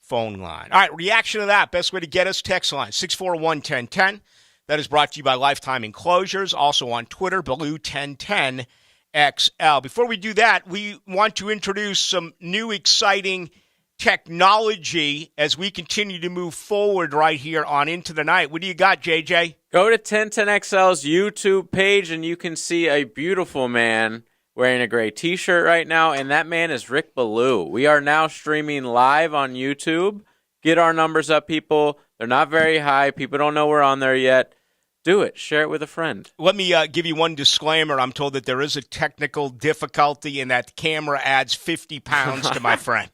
phone line. All right, reaction to that. Best way to get us, text line 641-1010. That is brought to you by Lifetime Enclosures. Also on Twitter, Ballou 1010XL. Before we do that, we want to introduce some new exciting technology as we continue to move forward right here on Into the Night. What do you got, JJ? Go to 1010XL's YouTube page, and you can see a beautiful man wearing a gray T-shirt right now, and that man is Rick Ballou. We are now streaming live on YouTube. Get our numbers up, people. They're not very high. People don't know we're on there yet. Do it. Share it with a friend. Let me give you one disclaimer. I'm told that there is a technical difficulty and that camera adds 50 pounds to my friend.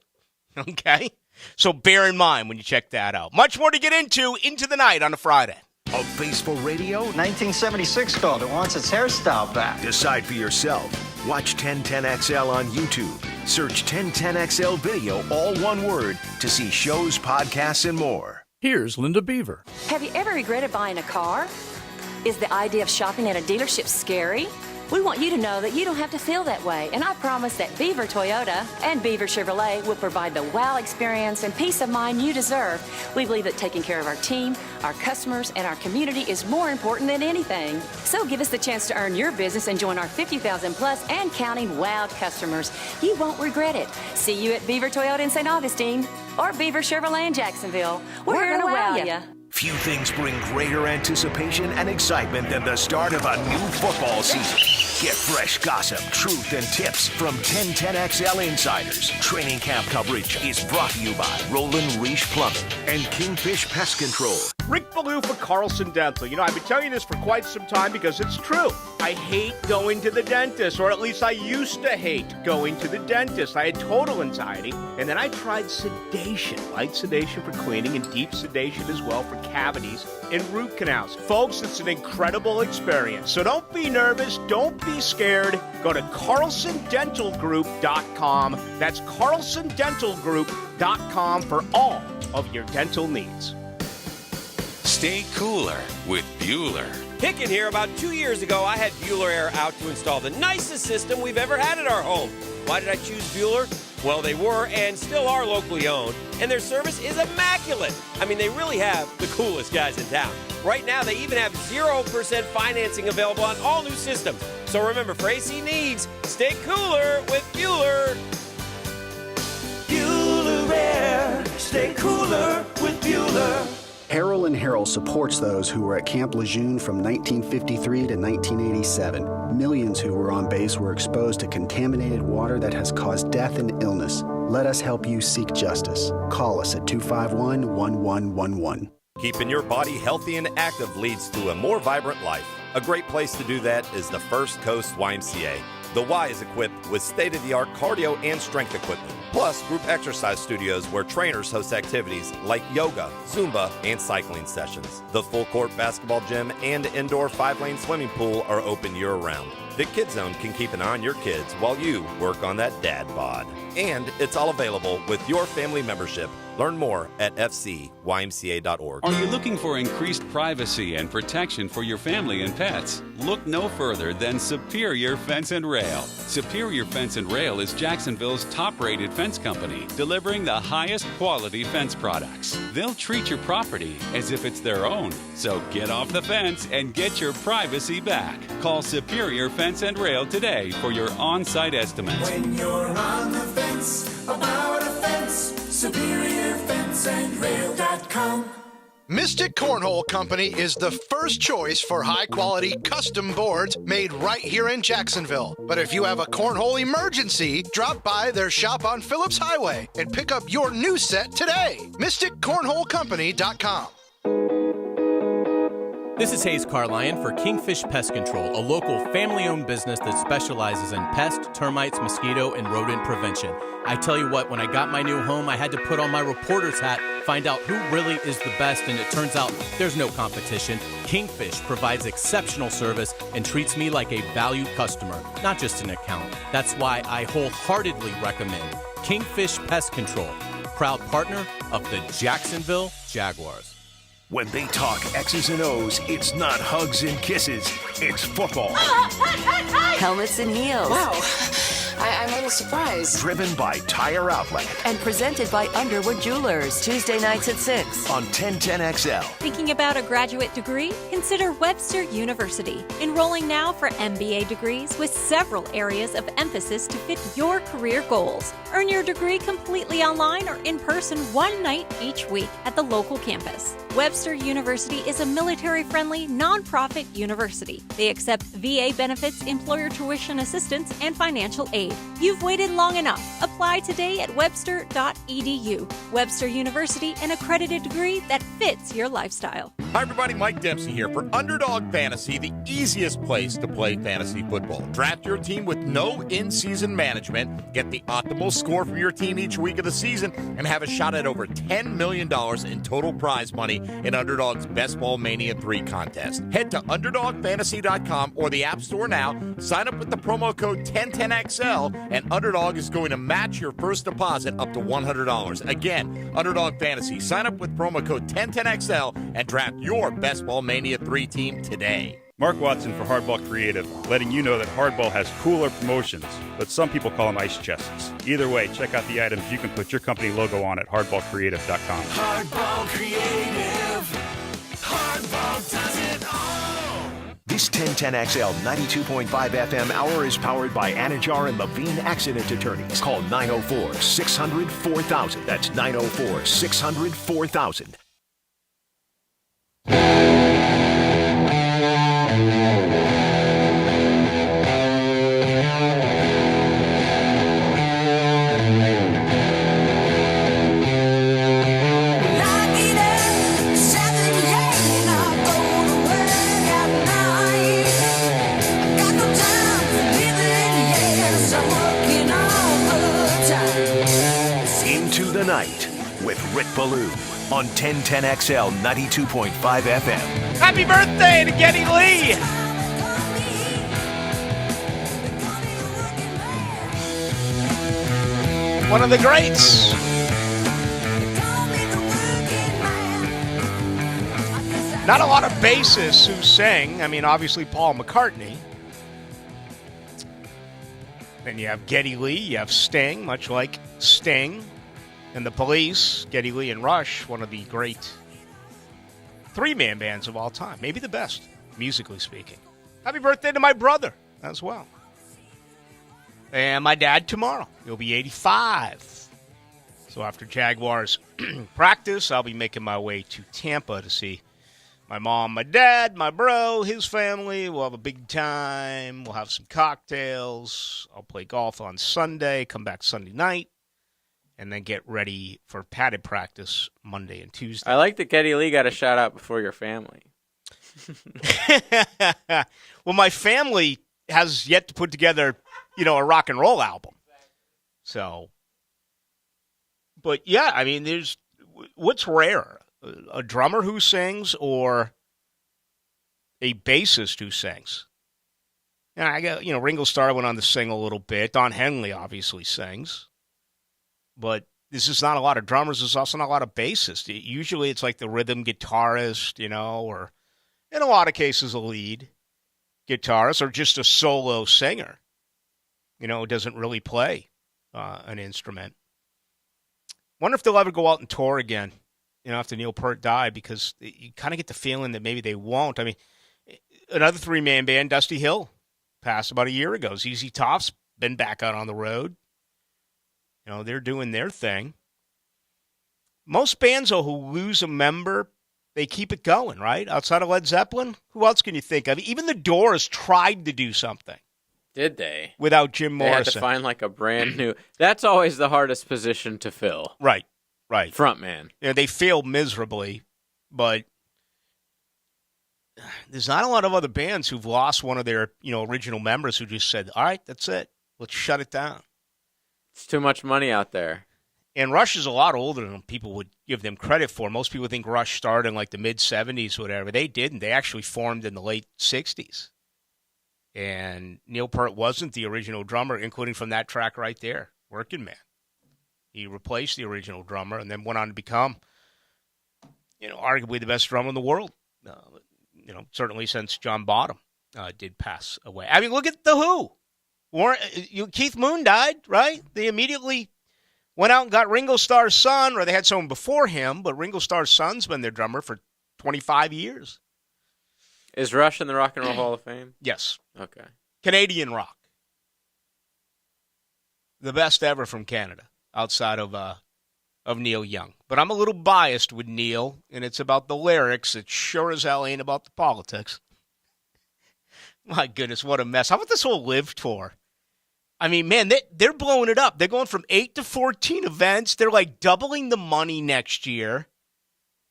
Okay? So bear in mind when you check that out. Much more to get into the night on a Friday. A face for radio? 1976 called. It wants its hairstyle back. Decide for yourself. Watch 1010XL on YouTube. Search 1010XL video, all one word, to see shows, podcasts, and more. Here's Linda Beaver. Have you ever regretted buying a car? Is the idea of shopping at a dealership scary? We want you to know that you don't have to feel that way, and I promise that Beaver Toyota and Beaver Chevrolet will provide the wow experience and peace of mind you deserve. We believe that taking care of our team, our customers, and our community is more important than anything. So give us the chance to earn your business and join our 50,000 plus and counting wowed customers. You won't regret it. See you at Beaver Toyota in St. Augustine or Beaver Chevrolet in Jacksonville. We're here to wow you. Few things bring greater anticipation and excitement than the start of a new football season. Get fresh gossip, truth, and tips from 1010XL insiders. Training camp coverage is brought to you by Roland Reach Plumbing and Kingfish Pest Control. Rick Ballou for Carlson Dental. You know, I've been telling you this for quite some time because it's true. I hate going to the dentist, or at least I used to hate going to the dentist. I had total anxiety, and then I tried sedation. Light sedation for cleaning and deep sedation as well for cavities and root canals. Folks, it's an incredible experience. So don't be nervous. Don't be scared. Go to carlsondentalgroup.com. That's carlsondentalgroup.com for all of your dental needs. Stay cooler with Bueller. Picking here, about 2 years ago, I had Bueller Air out to install the nicest system we've ever had at our home. Why did I choose Bueller? Well, they were and still are locally owned, and their service is immaculate. I mean, they really have the coolest guys in town. Right now, they even have 0% financing available on all new systems. So remember, for AC needs, stay cooler with Bueller. Bueller Air. Stay cooler with Bueller. Harrell and Harrell supports those who were at Camp Lejeune from 1953 to 1987. Millions who were on base were exposed to contaminated water that has caused death and illness. Let us help you seek justice. Call us at 251-1111. Keeping your body healthy and active leads to a more vibrant life. A great place to do that is the First Coast YMCA. The Y is equipped with state-of-the-art cardio and strength equipment, plus group exercise studios where trainers host activities like yoga, Zumba, and cycling sessions. The full-court basketball gym and indoor 5-lane swimming pool are open year-round. The Kids Zone can keep an eye on your kids while you work on that dad bod. And it's all available with your family membership. Learn more at fcymca.org. Are you looking for increased privacy and protection for your family and pets? Look no further than Superior Fence and Rail. Superior Fence and Rail is Jacksonville's top-rated fence company, delivering the highest quality fence products. They'll treat your property as if it's their own. So get off the fence and get your privacy back. Call Superior Fence and Rail today for your on-site estimates. When you're on the fence, about a fence, SuperiorFenceandRail.com. Mystic Cornhole Company is the first choice for high-quality custom boards made right here in Jacksonville. But if you have a cornhole emergency, drop by their shop on Phillips Highway and pick up your new set today. MysticCornholeCompany.com. This is Hayes Carlion for Kingfish Pest Control, a local family-owned business that specializes in pest, termites, mosquito, and rodent prevention. I tell you what, when I got my new home, I had to put on my reporter's hat, find out who really is the best, and it turns out there's no competition. Kingfish provides exceptional service and treats me like a valued customer, not just an account. That's why I wholeheartedly recommend Kingfish Pest Control, proud partner of the Jacksonville Jaguars. When they talk X's and O's, it's not hugs and kisses, it's football. Helmets and heels. Wow, I'm a little surprised. Driven by Tire Outlet. And presented by Underwood Jewelers, Tuesday nights at 6. On 1010XL. Thinking about a graduate degree? Consider Webster University. Enrolling now for MBA degrees with several areas of emphasis to fit your career goals. Earn your degree completely online or in person one night each week at the local campus. Webster University is a military-friendly, nonprofit university. They accept VA benefits, employer tuition assistance, and financial aid. You You've waited long enough. Apply today at webster.edu. Webster University, an accredited degree that fits your lifestyle. Hi, everybody. Mike Dempsey here for Underdog Fantasy, the easiest place to play fantasy football. Draft your team with no in-season management, get the optimal score from your team each week of the season, and have a shot at over $10 million in total prize money in Underdog's Best Ball Mania 3 contest. Head to UnderdogFantasy.com or the App Store now, sign up with the promo code 1010XL, and Underdog is going to match your first deposit up to $100. Again, Underdog Fantasy. Sign up with promo code 1010XL and draft your Best Ball Mania 3 team today. Mark Watson for Hardball Creative, letting you know that Hardball has cooler promotions, but some people call them ice chests. Either way, check out the items you can put your company logo on at hardballcreative.com. Hardball Creative. Hardball does it all. This 1010XL 92.5 FM hour is powered by Anajar and Levine Accident Attorneys. Call 904-600-4000. That's 904-600-4000. Into the Night with Rick Ballou on 1010XL 92.5 FM. Happy birthday to Geddy Lee! One of the greats. Not a lot of bassists who sang. I mean, obviously Paul McCartney. Then you have Geddy Lee, you have Sting, much like Sting and the Police, Geddy Lee and Rush, one of the great three-man bands of all time. Maybe the best, musically speaking. Happy birthday to my brother as well. And my dad tomorrow. He'll be 85. So after Jaguars practice, I'll be making my way to Tampa to see my mom, my dad, my bro, his family. We'll have a big time. We'll have some cocktails. I'll play golf on Sunday, come back Sunday night, and then get ready for padded practice Monday and Tuesday. I like that Geddy Lee got a shout out before your family. Well, my family has yet to put together, a rock and roll album. So, but yeah, I mean, what's rarer? A drummer who sings or a bassist who sings? And I got, Ringo Starr went on to sing a little bit. Don Henley obviously sings. But there's just not a lot of drummers. There's also not a lot of bassists. Usually it's like the rhythm guitarist, or in a lot of cases a lead guitarist or just a solo singer, who doesn't really play an instrument. Wonder if they'll ever go out and tour again. After Neil Peart died, because you kind of get the feeling that maybe they won't. I mean, another three-man band, Dusty Hill, passed about a year ago. ZZ Top's been back out on the road. They're doing their thing. Most bands, though, who lose a member, they keep it going, right? Outside of Led Zeppelin, who else can you think of? Even the Doors tried to do something. Did they? Without Jim Morrison. They had to find like a brand new... That's always the hardest position to fill. Right. Right. Frontman. They failed miserably, but there's not a lot of other bands who've lost one of their, original members who just said, all right, that's it. Let's shut it down. It's too much money out there. And Rush is a lot older than people would give them credit for. Most people think Rush started in like the mid-'70s or whatever. They didn't. They actually formed in the late 60s. And Neil Peart wasn't the original drummer, including from that track right there, Working Man. He replaced the original drummer and then went on to become, arguably the best drummer in the world. Certainly since John Bonham did pass away. I mean, look at The Who. Keith Moon died, right? They immediately went out and got Ringo Starr's son, or they had someone before him, but Ringo Starr's son's been their drummer for 25 years. Is Rush in the Rock and Roll Hall of Fame? Yes. Okay. Canadian rock. The best ever from Canada. Outside of Neil Young. But I'm a little biased with Neil, and it's about the lyrics. It sure as hell ain't about the politics. My goodness, what a mess. How about this whole Live tour? I mean, man, they're blowing it up. They're going from 8 to 14 events. They're like doubling the money next year.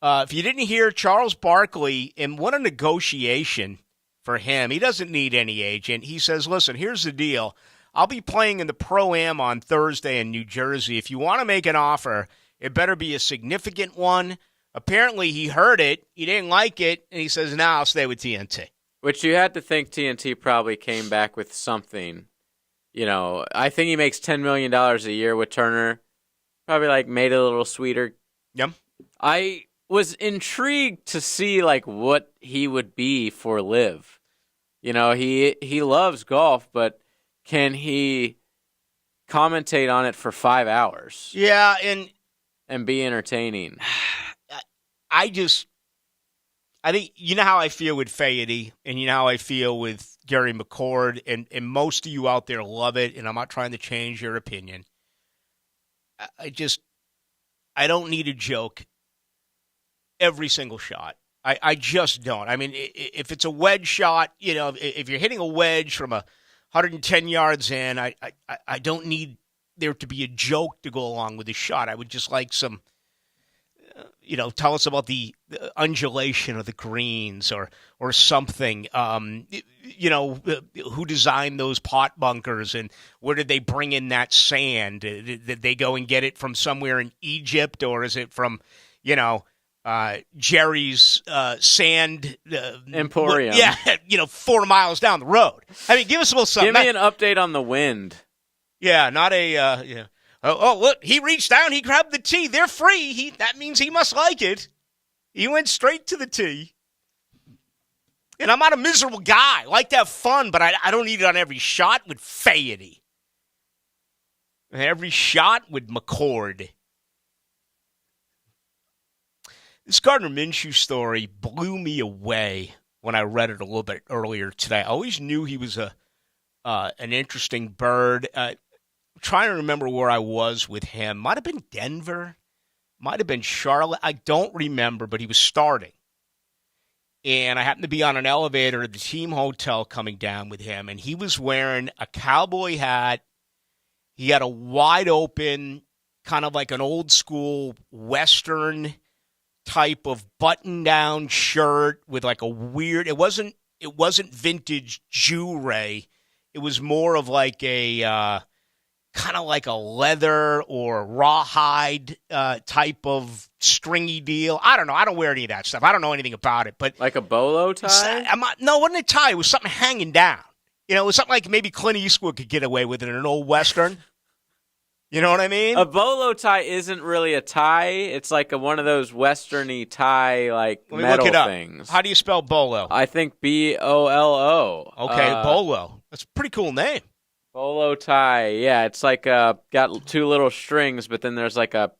If you didn't hear Charles Barkley, and what a negotiation for him. He doesn't need any agent. He says, listen, here's the deal. I'll be playing in the Pro-Am on Thursday in New Jersey. If you want to make an offer, it better be a significant one. Apparently, he heard it. He didn't like it, and he says, nah, I'll stay with TNT. Which you had to think TNT probably came back with something. You know, I think he makes $10 million a year with Turner. Probably, like, made it a little sweeter. Yep. I was intrigued to see, like, what he would be for Liv. You know, he loves golf, but can he commentate on it for 5 hours? Yeah, and be entertaining? I think, you know how I feel with Fayette, and you know how I feel with Gary McCord, and most of you out there love it, and I'm not trying to change your opinion. I don't need a joke every single shot. I just don't. I mean, if it's a wedge shot, you know, if you're hitting a wedge from 110 yards in, I don't need there to be a joke to go along with the shot. I would just like some, you know, tell us about the undulation of the greens or something. You know, who designed those pot bunkers and where did they bring in that sand? Did they go and get it from somewhere in Egypt, or is it from, you know, Jerry's sand Emporium? Yeah, you know, 4 miles down the road. I mean, give us a little something. Give me an update on the wind. Yeah, not a yeah. Oh, look, he reached down, he grabbed the tee. They're free. That means he must like it. He went straight to the tee. And I'm not a miserable guy. I like to have fun, but I don't need it on every shot with Fayette. And every shot with McCord. This Gardner Minshew story blew me away when I read it a little bit earlier today. I always knew he was an interesting bird. Trying to remember where I was with him. Might have been Denver. Might have been Charlotte. I don't remember, but he was starting. And I happened to be on an elevator at the team hotel coming down with him, and he was wearing a cowboy hat. He had a wide open, kind of like an old school Western type of button-down shirt with like a weird, it wasn't vintage jewelry. It was more of like a kind of like a leather or rawhide type of stringy deal. I don't know. I don't wear any of that stuff. I don't know anything about it. But like a bolo tie? No, it wasn't a tie. It was something hanging down. You know, it was something like maybe Clint Eastwood could get away with it in an old Western. You know what I mean? A bolo tie isn't really a tie. It's like one of those Western-y tie, like, Let me metal look it up. things. How do you spell bolo? I think B-O-L-O. Okay, bolo. That's a pretty cool name. Bolo tie. Yeah, it's like got two little strings, but then there's like a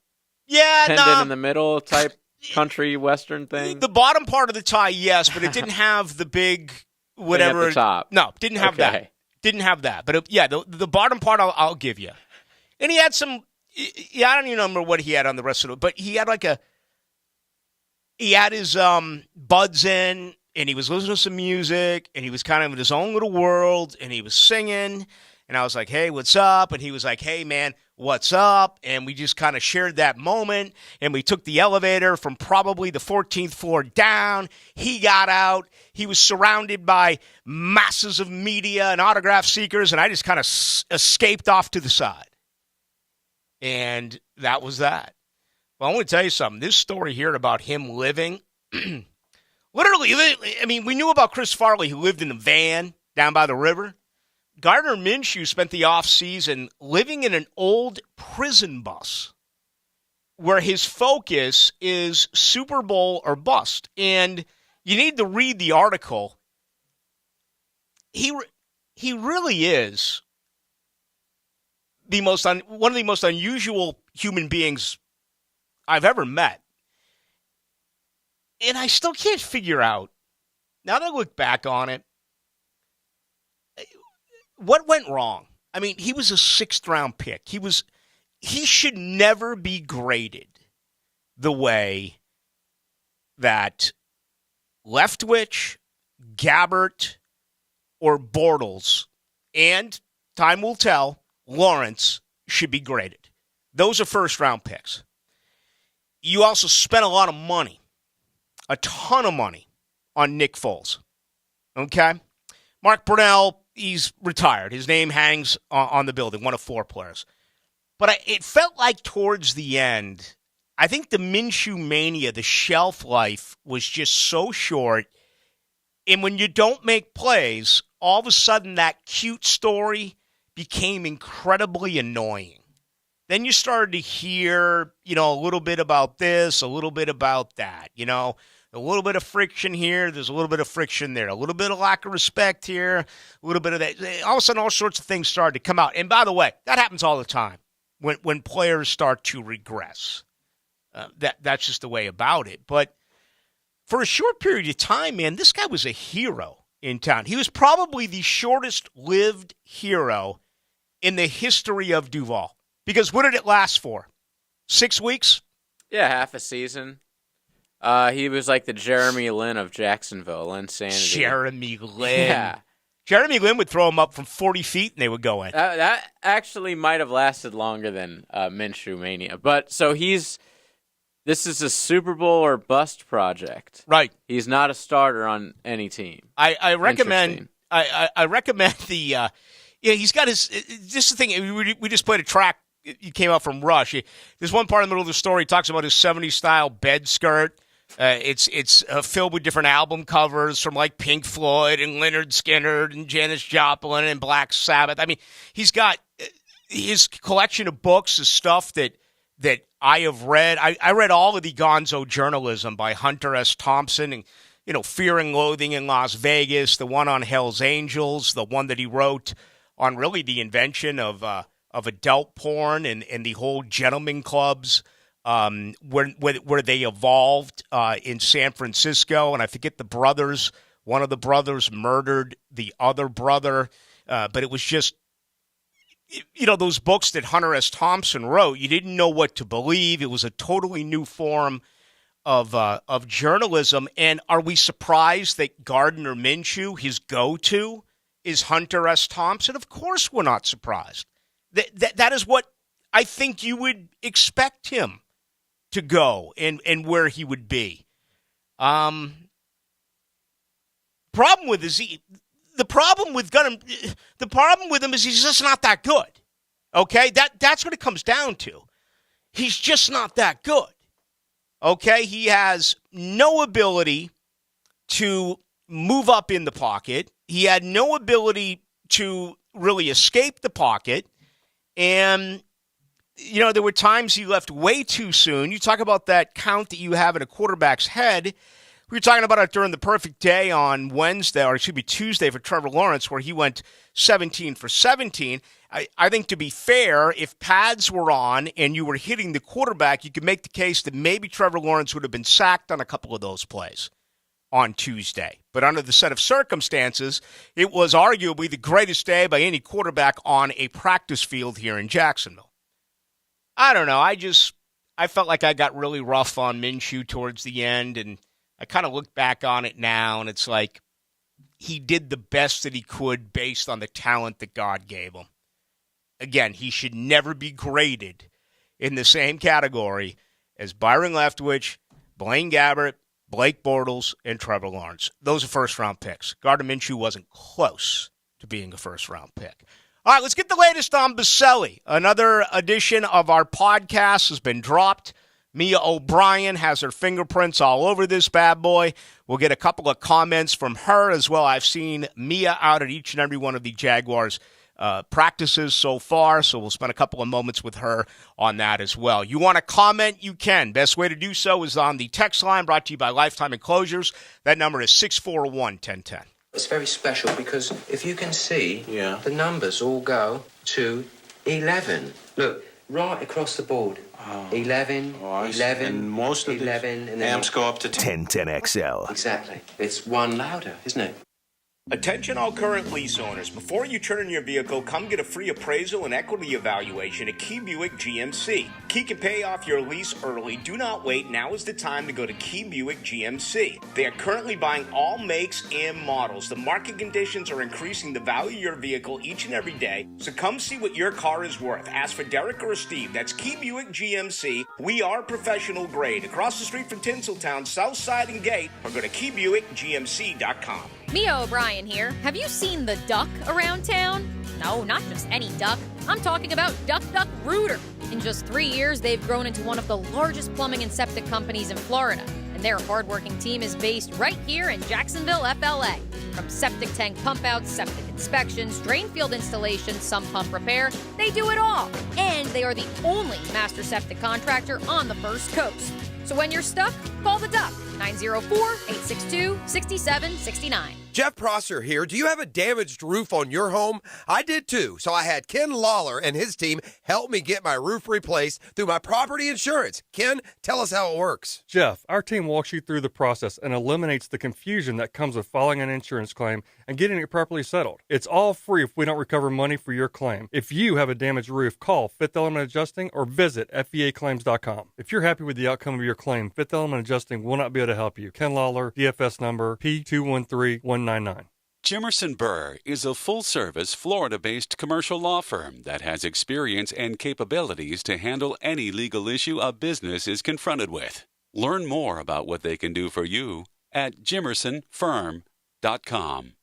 pendant in the middle type country Western thing. The bottom part of the tie, yes, but it didn't have the big whatever. Thing at the top. No, didn't have that. Didn't have that. But the bottom part I'll give you. And he had some, I don't even remember what he had on the rest of it, but he had he had his buds in, and he was listening to some music, and he was kind of in his own little world, and he was singing, and I was like, hey, what's up? And he was like, hey, man, what's up? And we just kind of shared that moment, and we took the elevator from probably the 14th floor down. He got out. He was surrounded by masses of media and autograph seekers, and I just kind of escaped off to the side. And that was that. Well, I want to tell you something. This story here about him living, literally, I mean, we knew about Chris Farley, who lived in a van down by the river. Gardner Minshew spent the offseason living in an old prison bus where his focus is Super Bowl or bust. And you need to read the article. He really is one of the most unusual human beings I've ever met. And I still can't figure out, now that I look back on it, what went wrong. I mean, he was a 6th-round pick. He should never be graded the way that Leftwich, Gabbert, or Bortles, and time will tell, Lawrence should be graded. Those are first-round picks. You also spent a lot of money, a ton of money, on Nick Foles. Okay? Mark Brunell, he's retired. His name hangs on the building, one of 4 players. But it felt like towards the end, I think the Minshew mania, the shelf life was just so short. And when you don't make plays, all of a sudden that cute story became incredibly annoying. Then you started to hear, a little bit about this, a little bit about that, a little bit of friction here, there's a little bit of friction there, a little bit of lack of respect here, a little bit of that. All of a sudden, all sorts of things started to come out. And by the way, that happens all the time when players start to regress. That's just the way about it. But for a short period of time, man, this guy was a hero in town. He was probably the shortest-lived hero in the history of Duval. Because what did it last for? 6 weeks? Yeah, half a season. He was like the Jeremy Lin of Jacksonville. Insanity. Jeremy Lin. Yeah. Jeremy Lin would throw him up from 40 feet and they would go in. That actually might have lasted longer than Minshew Mania. But so this is a Super Bowl or bust project. Right. He's not a starter on any team. I recommend I recommend the he's got his just the thing we just played a track. He came out from Rush. There's one part in the middle of the story he talks about his 70s style bed skirt. It's filled with different album covers from like Pink Floyd and Lynyrd Skynyrd and Janis Joplin and Black Sabbath. I mean, he's got his collection of books is stuff that I have read. I read all of the Gonzo journalism by Hunter S. Thompson and Fear and Loathing in Las Vegas, the one on Hell's Angels, the one that he wrote on really the invention of adult porn and the whole gentleman clubs where they evolved in San Francisco. And I forget the brothers. One of the brothers murdered the other brother. But it was just, those books that Hunter S. Thompson wrote, you didn't know what to believe. It was a totally new form of journalism. And are we surprised that Gardner Minshew, his go-to, is Hunter S. Thompson? Of course we're not surprised. That is what I think you would expect him to go and where he would be. The problem with him is he's just not that good. Okay? That's what it comes down to. He's just not that good. Okay? He has no ability to move up in the pocket. He had no ability to really escape the pocket. And, there were times he left way too soon. You talk about that count that you have in a quarterback's head. We were talking about it during the perfect day on Tuesday for Trevor Lawrence, where he went 17 for 17. I think to be fair, if pads were on and you were hitting the quarterback, you could make the case that maybe Trevor Lawrence would have been sacked on a couple of those plays on Tuesday. But under the set of circumstances, it was arguably the greatest day by any quarterback on a practice field here in Jacksonville. I don't know. I felt like I got really rough on Minshew towards the end, and I kind of look back on it now, and it's like he did the best that he could based on the talent that God gave him. Again, he should never be graded in the same category as Byron Leftwich, Blaine Gabbert, Blake Bortles, and Trevor Lawrence. Those are first-round picks. Gardner Minshew wasn't close to being a first-round pick. All right, let's get the latest on Baselli. Another edition of our podcast has been dropped. Mia O'Brien has her fingerprints all over this bad boy. We'll get a couple of comments from her as well. I've seen Mia out at each and every one of the Jaguars practices so far, so we'll spend a couple of moments with her on that as well. You want to comment? You can. Best way to do so is on the text line brought to you by Lifetime Enclosures. That number is 641-1010. It's very special because if you can see, the numbers all go to 11. Look, right across the board. 11, 11, and most of 11, the and then amps go up to 1010XL. Exactly. It's one louder, isn't it? Attention all current lease owners. Before you turn in your vehicle, come get a free appraisal and equity evaluation at Key Buick GMC. Key can pay off your lease early. Do not wait. Now is the time to go to Key Buick GMC. They are currently buying all makes and models. The market conditions are increasing the value of your vehicle each and every day, so come see what your car is worth. Ask for Derek or Steve. That's Key Buick GMC. We are professional grade. Across the street from Tinseltown, Southside and Gate, or go to KeyBuickGMC.com. Mia O'Brien here. Have you seen the duck around town? No, not just any duck. I'm talking about Duck Duck Rooter. In just 3 years, they've grown into one of the largest plumbing and septic companies in Florida. And their hardworking team is based right here in Jacksonville, FLA. From septic tank pump outs, septic inspections, drain field installations, sump pump repair, they do it all. And they are the only master septic contractor on the First Coast. So when you're stuck, call the Duck, 904-862-6769. Jeff Prosser here. Do you have a damaged roof on your home? I did too, so I had Ken Lawler and his team help me get my roof replaced through my property insurance. Ken, tell us how it works. Jeff, our team walks you through the process and eliminates the confusion that comes with filing an insurance claim and getting it properly settled. It's all free if we don't recover money for your claim. If you have a damaged roof, call Fifth Element Adjusting or visit FEAclaims.com. If you're happy with the outcome of your claim, Fifth Element Adjusting will not be able to help you. Ken Lawler, DFS number P213199. Jimerson Burr is a full-service, Florida-based commercial law firm that has experience and capabilities to handle any legal issue a business is confronted with. Learn more about what they can do for you at jimersonfirm.com.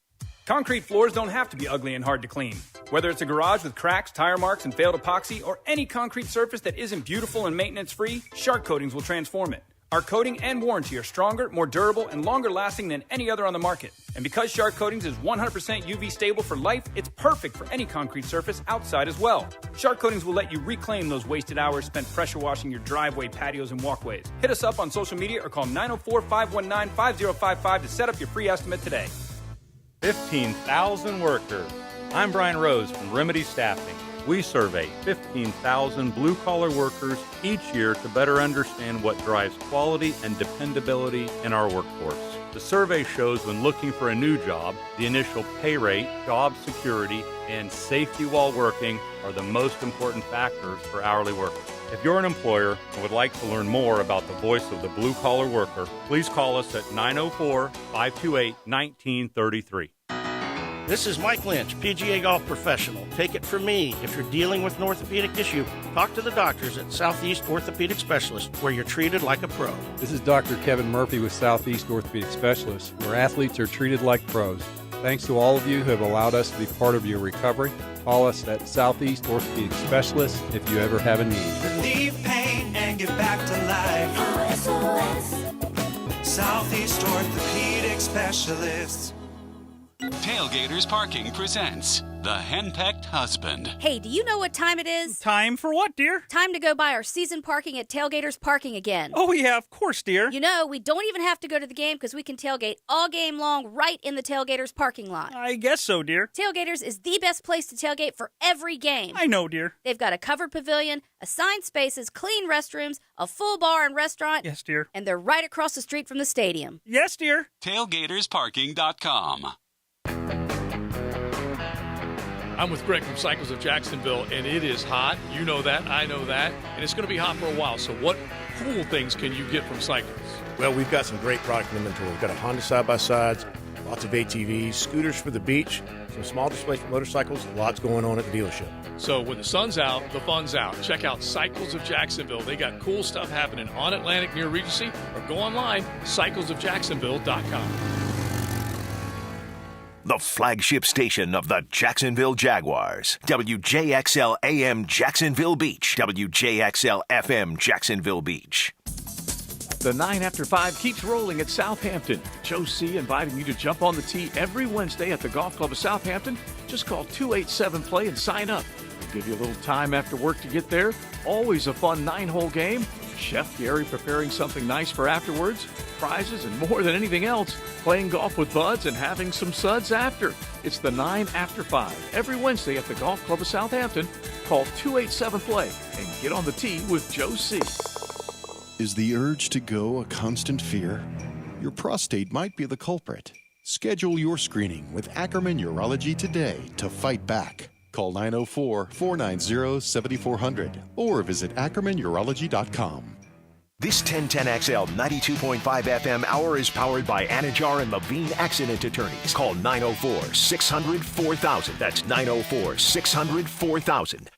Concrete floors don't have to be ugly and hard to clean. Whether it's a garage with cracks, tire marks, and failed epoxy, or any concrete surface that isn't beautiful and maintenance-free, Shark Coatings will transform it. Our coating and warranty are stronger, more durable, and longer lasting than any other on the market. And because Shark Coatings is 100% UV stable for life, it's perfect for any concrete surface outside as well. Shark Coatings will let you reclaim those wasted hours spent pressure washing your driveway, patios, and walkways. Hit us up on social media or call 904-519-5055 to set up your free estimate today. 15,000 workers. I'm Brian Rose from Remedy Staffing. We survey 15,000 blue-collar workers each year to better understand what drives quality and dependability in our workforce. The survey shows when looking for a new job, the initial pay rate, job security, and safety while working are the most important factors for hourly workers. If you're an employer and would like to learn more about the voice of the blue-collar worker, please call us at 904-528-1933. This is Mike Lynch, PGA Golf Professional. Take it from me, if you're dealing with an orthopedic issue, talk to the doctors at Southeast Orthopedic Specialist, where you're treated like a pro. This is Dr. Kevin Murphy with Southeast Orthopedic Specialist, where athletes are treated like pros. Thanks to all of you who have allowed us to be part of your recovery. Call us at Southeast Orthopedic Specialist if you ever have a need. Relieve pain and get back to life. Southeast Orthopedic Specialists. Tailgaters Parking presents The Henpecked Husband. Hey, do you know what time it is? Time for what, dear? Time to go buy our season parking at Tailgaters Parking again. Oh, yeah, of course, dear. You know, we don't even have to go to the game because we can tailgate all game long right in the Tailgaters parking lot. I guess so, dear. Tailgaters is the best place to tailgate for every game. I know, dear. They've got a covered pavilion, assigned spaces, clean restrooms, a full bar and restaurant. Yes, dear. And they're right across the street from the stadium. Yes, dear. TailgatersParking.com. I'm with Greg from Cycles of Jacksonville, and it is hot. You know that, I know that, and it's going to be hot for a while. So what cool things can you get from Cycles? Well, we've got some great product inventory. We've got a Honda side-by-sides, lots of ATVs, scooters for the beach, some small displacement motorcycles, lots going on at the dealership. So when the sun's out, the fun's out. Check out Cycles of Jacksonville. They got cool stuff happening on Atlantic near Regency, or go online, cyclesofjacksonville.com. The flagship station of the Jacksonville Jaguars. WJXL AM Jacksonville Beach. WJXL FM Jacksonville Beach. The 9 after 5 keeps rolling at Southampton. Joe C. inviting you to jump on the tee every Wednesday at the Golf Club of Southampton. Just call 287-PLAY and sign up. We'll give you a little time after work to get there. Always a fun 9-hole game. Chef Gary preparing something nice for afterwards. Prizes and more than anything else. Playing golf with buds and having some suds after. It's the 9 after 5 every Wednesday at the Golf Club of Southampton. Call 287-PLAY and get on the tee with Joe C. Is the urge to go a constant fear? Your prostate might be the culprit. Schedule your screening with Ackerman Urology today to fight back. Call 904-490-7400 or visit ackermanurology.com. This 1010XL 92.5 FM hour is powered by Anajar and Levine Accident Attorneys. Call 904-600-4000. That's 904-600-4000.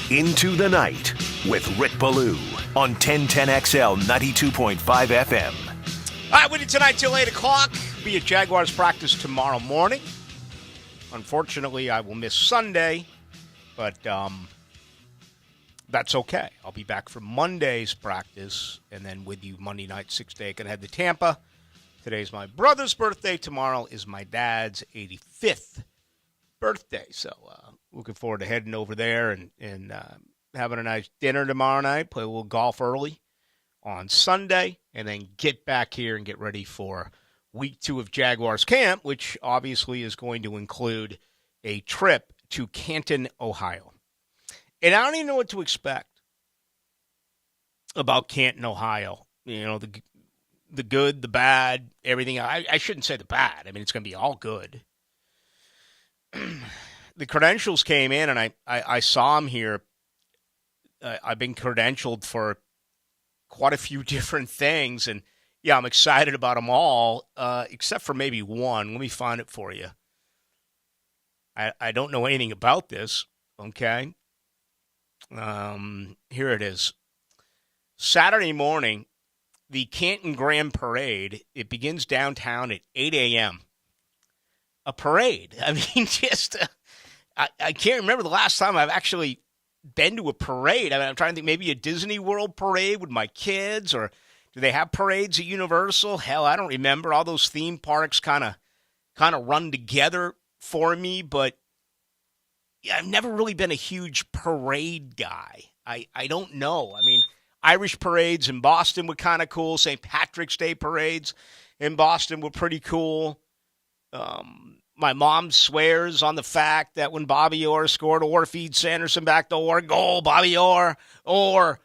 Into the Night with Rick Ballou on 1010XL 92.5 FM. All right, with you tonight till 8 o'clock. Be at Jaguars practice tomorrow morning. Unfortunately, I will miss Sunday, but that's okay. I'll be back for Monday's practice, and then with you Monday night, 6 to 8. Gonna head to Tampa. Today's my brother's birthday. Tomorrow is my dad's 85th birthday. So looking forward to heading over there and having a nice dinner tomorrow night, play a little golf early on Sunday, and then get back here and get ready for week 2 of Jaguars camp, which obviously is going to include a trip to Canton, Ohio. And I don't even know what to expect about Canton, Ohio. You know, the good, the bad, everything. I shouldn't say the bad. I mean, it's going to be all good. The credentials came in, and I saw them here. I've been credentialed for quite a few different things, and yeah, I'm excited about them all, except for maybe one. Let me find it for you. I don't know anything about this, okay? Here it is. Saturday morning, the Canton Grand Parade, it begins downtown at 8 a.m. A parade. I mean, just, I can't remember the last time I've actually been to a parade. I mean, I'm trying to think, maybe a Disney World parade with my kids, or do they have parades at Universal? Hell, I don't remember. All those theme parks kind of run together for me, but yeah, I've never really been a huge parade guy. I don't know. I mean, Irish parades in Boston were kind of cool. St. Patrick's Day parades in Boston were pretty cool. My mom swears on the fact that when Bobby Orr scored Orr feeds Sanderson back to Orr, goal Bobby Orr, or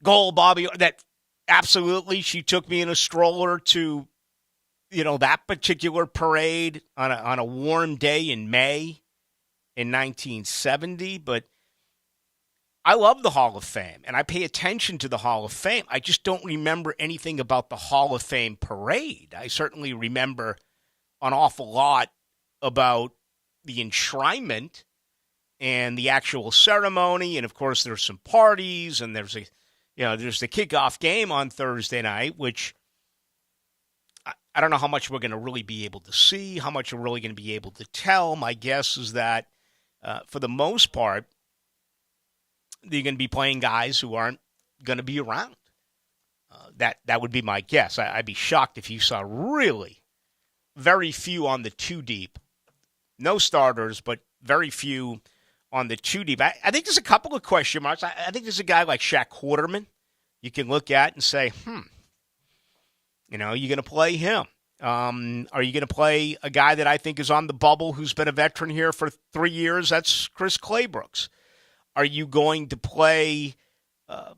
goal Bobby Orr, that absolutely she took me in a stroller to, you know, that particular parade on a warm day in May in 1970. But I love the Hall of Fame, and I pay attention to the Hall of Fame. I just don't remember anything about the Hall of Fame parade. I certainly remember an awful lot about the enshrinement and the actual ceremony, and of course there's some parties, and there's the kickoff game on Thursday night, which I don't know how much we're going to really be able to see, how much we're really going to be able to tell. My guess is that for the most part, they're going to be playing guys who aren't going to be around. That would be my guess. I'd be shocked if you saw really very few on the 2-deep. No starters, but very few on the 2-deep. I think there's a couple of question marks. I think there's a guy like Shaq Quarterman you can look at and say, you know, you're going to play him. Are you going to play a guy that I think is on the bubble who's been a veteran here for 3 years? That's Chris Claybrooks. Are you going to play, to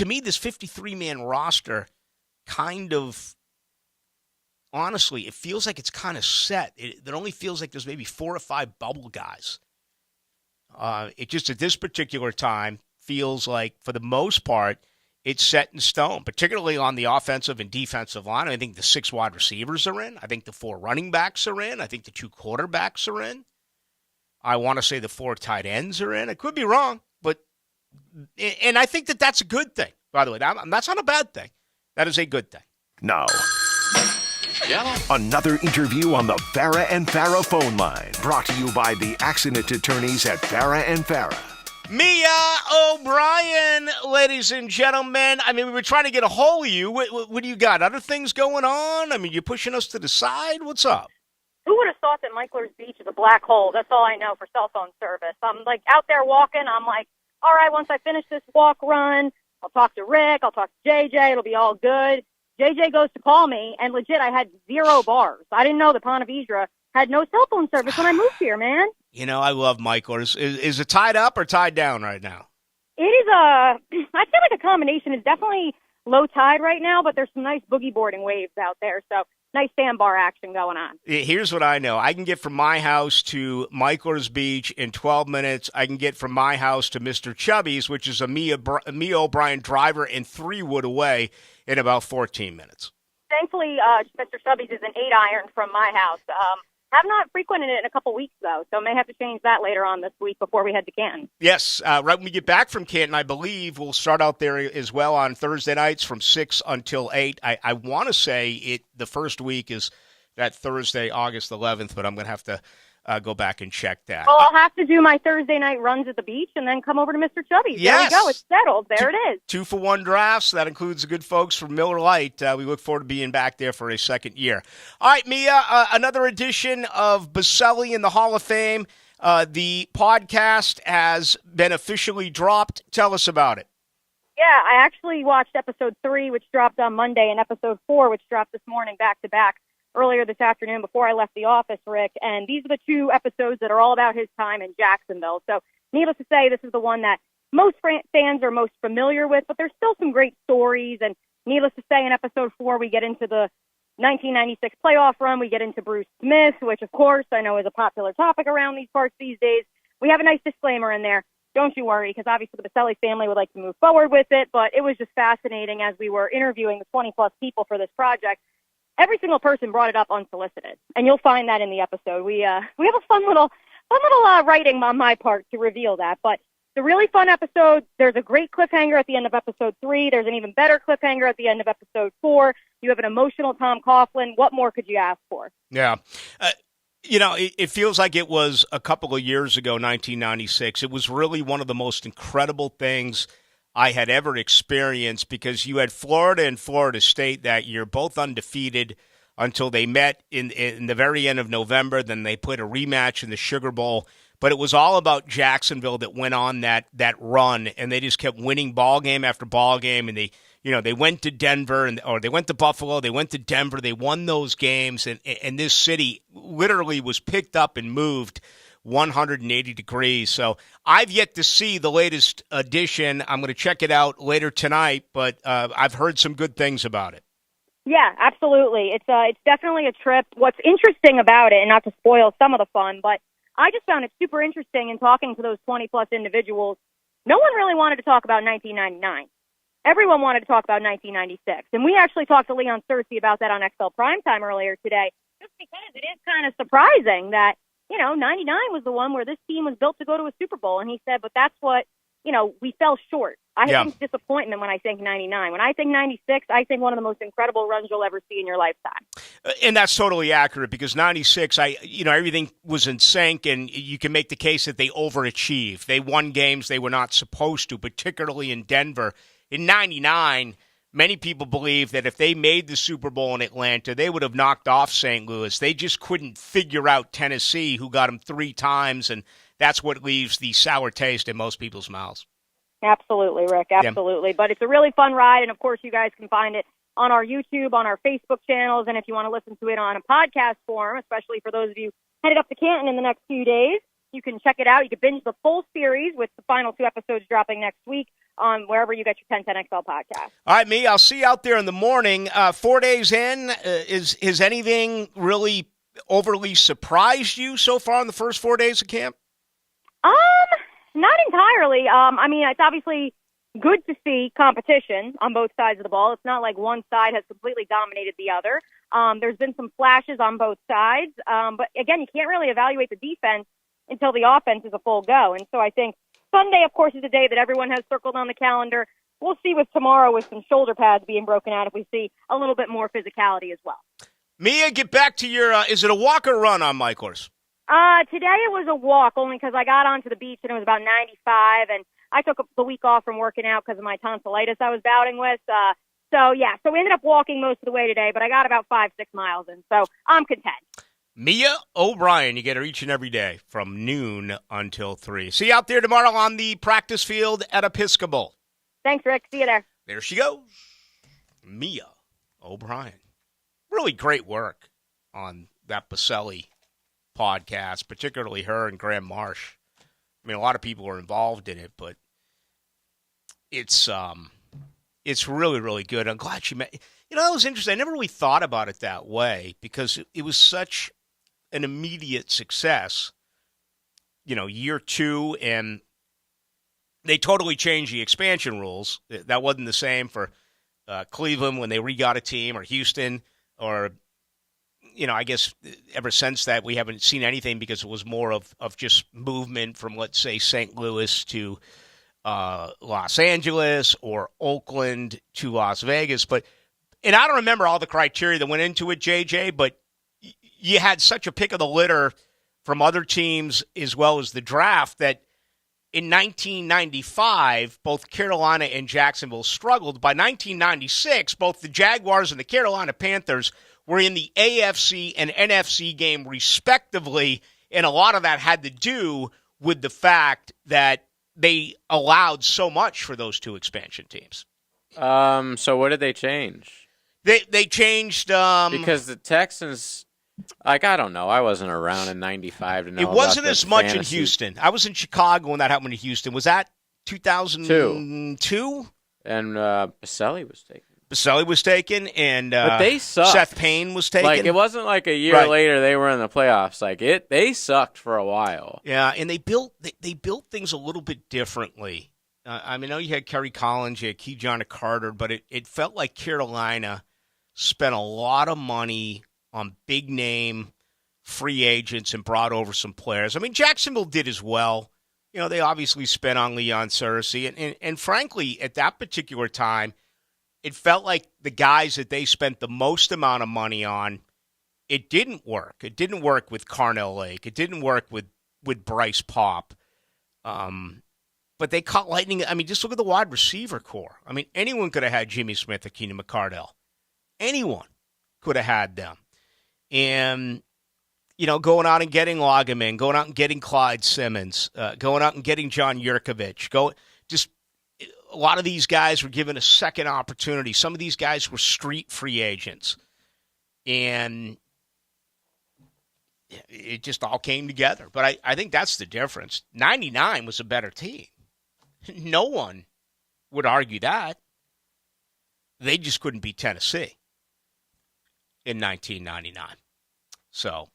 me, this 53-man roster kind of, honestly, it feels like it's kind of set. It only feels like there's maybe 4 or 5 bubble guys. It just, at this particular time, feels like, for the most part, it's set in stone, particularly on the offensive and defensive line. I think the 6 wide receivers are in. I think the 4 running backs are in. I think the 2 quarterbacks are in. I want to say the 4 tight ends are in. I could be wrong, and I think that that's a good thing, by the way. That's not a bad thing. That is a good thing. Now, another interview on the Farah and Farah phone line, brought to you by the accident attorneys at Farah and Farah. Mia O'Brien, ladies and gentlemen. I mean, we were trying to get a hold of you. What do you got? Other things going on? I mean, you're pushing us to the side? What's up? Who would have thought that Michler's Beach is a black hole? That's all I know for cell phone service. I'm like out there walking. I'm like, all right, once I finish this walk run, I'll talk to Rick. I'll talk to JJ. It'll be all good. JJ goes to call me, and legit, I had 0 bars. I didn't know that Ponte Vedra had no cell phone service when I moved here, man. You know, I love Michael. Is it tied up or tied down right now? It is I feel like a combination. It's definitely low tide right now, but there's some nice boogie boarding waves out there. So nice sandbar action going on. Here's what I know. I can get from my house to Michael's Beach in 12 minutes. I can get from my house to Mr. Chubby's, which is a Mia O'Brien driver and 3 wood away, in about 14 minutes. Thankfully, Mr. Chubby's is an 8-iron from my house. Have not frequented it in a couple weeks, though, so may have to change that later on this week before we head to Canton. Yes, right when we get back from Canton, I believe we'll start out there as well on Thursday nights from 6 until 8. I want to say the first week is that Thursday, August 11th, but I'm going to have to go back and check that. Well, I'll have to do my Thursday night runs at the beach and then come over to Mr. Chubby's. Yes. There we go. It's settled. There it is. 2-for-1 drafts. That includes the good folks from Miller Lite. We look forward to being back there for a second year. All right, Mia, another edition of Baselli in the Hall of Fame. The podcast has been officially dropped. Tell us about it. Yeah, I actually watched episode 3, which dropped on Monday, and episode 4, which dropped this morning back-to-back earlier this afternoon before I left the office, Rick. And these are the 2 episodes that are all about his time in Jacksonville. So needless to say, this is the one that most fans are most familiar with, but there's still some great stories. And needless to say, in episode 4, we get into the 1996 playoff run. We get into Bruce Smith, which, of course, I know is a popular topic around these parts these days. We have a nice disclaimer in there. Don't you worry, because obviously the Baselli family would like to move forward with it, but it was just fascinating as we were interviewing the 20-plus people for this project. Every single person brought it up unsolicited, and you'll find that in the episode. We have a fun little writing on my part to reveal that, but it's a really fun episode. There's a great cliffhanger at the end of episode 3. There's an even better cliffhanger at the end of episode 4. You have an emotional Tom Coughlin. What more could you ask for? Yeah. It feels like it was a couple of years ago, 1996. It was really one of the most incredible things I had ever experienced, because you had Florida and Florida State that year, both undefeated until they met in the very end of November. Then they played a rematch in the Sugar Bowl. But it was all about Jacksonville that went on that run, and they just kept winning ball game after ball game. And they went to Denver, or they went to Buffalo, they went to Denver, they won those games, and this city literally was picked up and moved 180 degrees. So I've yet to see the latest edition. I'm going to check it out later tonight, but I've heard some good things about it. Yeah, absolutely. It's definitely a trip. What's interesting about it, and not to spoil some of the fun, but I just found it super interesting in talking to those 20-plus individuals. No one really wanted to talk about 1999. Everyone wanted to talk about 1996. And we actually talked to Leon Searcy about that on XL Primetime earlier today, just because it is kind of surprising that, 99 was the one where this team was built to go to a Super Bowl. And he said, but that's what, we fell short. I think disappointment when I think 99. When I think 96, I think one of the most incredible runs you'll ever see in your lifetime. And that's totally accurate, because 96, everything was in sync, and you can make the case that they overachieved. They won games they were not supposed to, particularly in Denver. In 99, many people believe that if they made the Super Bowl in Atlanta, they would have knocked off St. Louis. They just couldn't figure out Tennessee, who got them 3 times, and that's what leaves the sour taste in most people's mouths. Absolutely, Rick, absolutely. Yeah. But it's a really fun ride, and of course you guys can find it on our YouTube, on our Facebook channels, and if you want to listen to it on a podcast form, especially for those of you headed up to Canton in the next few days, you can check it out. You can binge the full series with the final 2 episodes dropping next week on wherever you get your 1010XL podcast. All right, I'll see you out there in the morning. 4 days in, is anything really overly surprised you so far in the first 4 days of camp? Not entirely. It's obviously good to see competition on both sides of the ball. It's not like one side has completely dominated the other. There's been some flashes on both sides. But again, you can't really evaluate the defense until the offense is a full go. And so I think Sunday, of course, is a day that everyone has circled on the calendar. We'll see with tomorrow with some shoulder pads being broken out if we see a little bit more physicality as well. Mia, get back to your, is it a walk or run on Michael's? Today it was a walk, only because I got onto the beach and it was about 95, and I took the week off from working out because of my tonsillitis I was battling with. So we ended up walking most of the way today, but I got about 5-6 miles in, so I'm content. Mia O'Brien, you get her each and every day from noon until 3. See you out there tomorrow on the practice field at Episcopal. Thanks, Rick. See you there. There she goes. Mia O'Brien. Really great work on that Baselli podcast, particularly her and Graham Marsh. I mean, a lot of people are involved in it, but it's really, really good. I'm glad she met. You know, that was interesting. I never really thought about it that way because it was such an immediate success. You know, year 2, and they totally changed the expansion rules. That wasn't the same for Cleveland when they re-got a team, or Houston, or, you know, I guess ever since that we haven't seen anything because it was more of just movement from, let's say, St. Louis to Los Angeles or Oakland to Las Vegas. And I don't remember all the criteria that went into it, JJ, but you had such a pick of the litter from other teams as well as the draft that in 1995, both Carolina and Jacksonville struggled. By 1996, both the Jaguars and the Carolina Panthers were in the AFC and NFC game respectively, and a lot of that had to do with the fact that they allowed so much for those two expansion teams. So what did they change? They changed because the Texans, like, I don't know. I wasn't around in 95 to know. It wasn't about as the much fantasy. in Houston. I was in Chicago when that happened in Houston. Was that 2002? And Baselli was taken. Baselli was taken, and but they sucked. Seth Payne was taken. Like, it wasn't like a year later they were in the playoffs. Like, they sucked for a while. Yeah, and they built things a little bit differently. I mean, I know you had Kerry Collins, you had Keyjon Carter, but it felt like Carolina spent a lot of money on big-name free agents and brought over some players. I mean, Jacksonville did as well. You know, they obviously spent on Leon Cersei. And frankly, at that particular time, it felt like the guys that they spent the most amount of money on, it didn't work. It didn't work with Carnell Lake. It didn't work with Bryce Paup. But they caught lightning. I mean, just look at the wide receiver core. I mean, anyone could have had Jimmy Smith or Keenan McCardell. Anyone could have had them. And, you know, going out and getting Lageman, going out and getting Clyde Simmons, going out and getting John Yurkovich. A lot of these guys were given a second opportunity. Some of these guys were street free agents. And it just all came together. But I think that's the difference. 99 was a better team. No one would argue that. They just couldn't beat Tennessee in 1999. So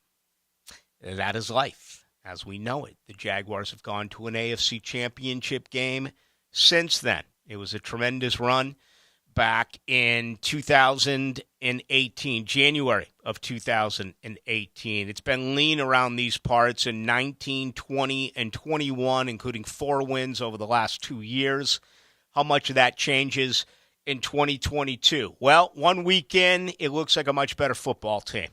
that is life as we know it. The Jaguars have gone to an AFC championship game since then. It was a tremendous run back in 2018, January of 2018. It's been lean around these parts in 19, 20, and 21, including 4 wins over the last 2 years. How much of that changes in 2022? Well, 1 week in, it looks like a much better football team.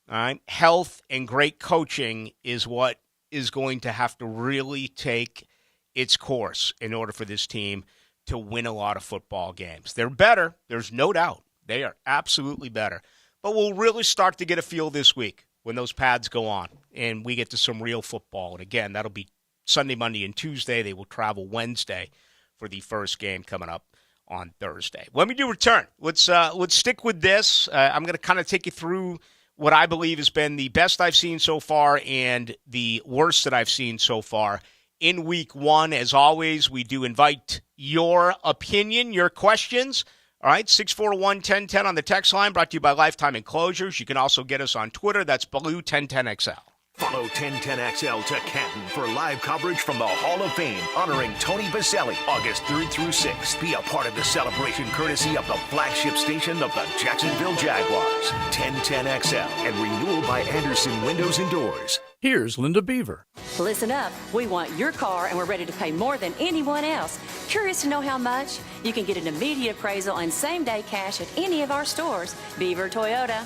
All right? Health and great coaching is what is going to have to really take its course in order for this team to win a lot of football games. They're better. There's no doubt. They are absolutely better. But we'll really start to get a feel this week when those pads go on and we get to some real football. And again, that'll be Sunday, Monday, and Tuesday. They will travel Wednesday for the first game coming up on Thursday. When we do return, let's stick with this. I'm going to kind of take you through what I believe has been the best I've seen so far and the worst that I've seen so far in week 1. As always, we do invite your opinion, your questions. All right, 641-1010 on the text line, brought to you by Lifetime Enclosures. You can also get us on Twitter. That's Ballou 1010XL. Follow 1010XL to Canton for live coverage from the Hall of Fame honoring Tony Baselli, August 3rd through 6th. Be a part of the celebration courtesy of the flagship station of the Jacksonville Jaguars. 1010XL and renewal by Anderson Windows and Doors. Here's Linda Beaver. Listen up. We want your car, and we're ready to pay more than anyone else. Curious to know how much? You can get an immediate appraisal and same-day cash at any of our stores. Beaver Toyota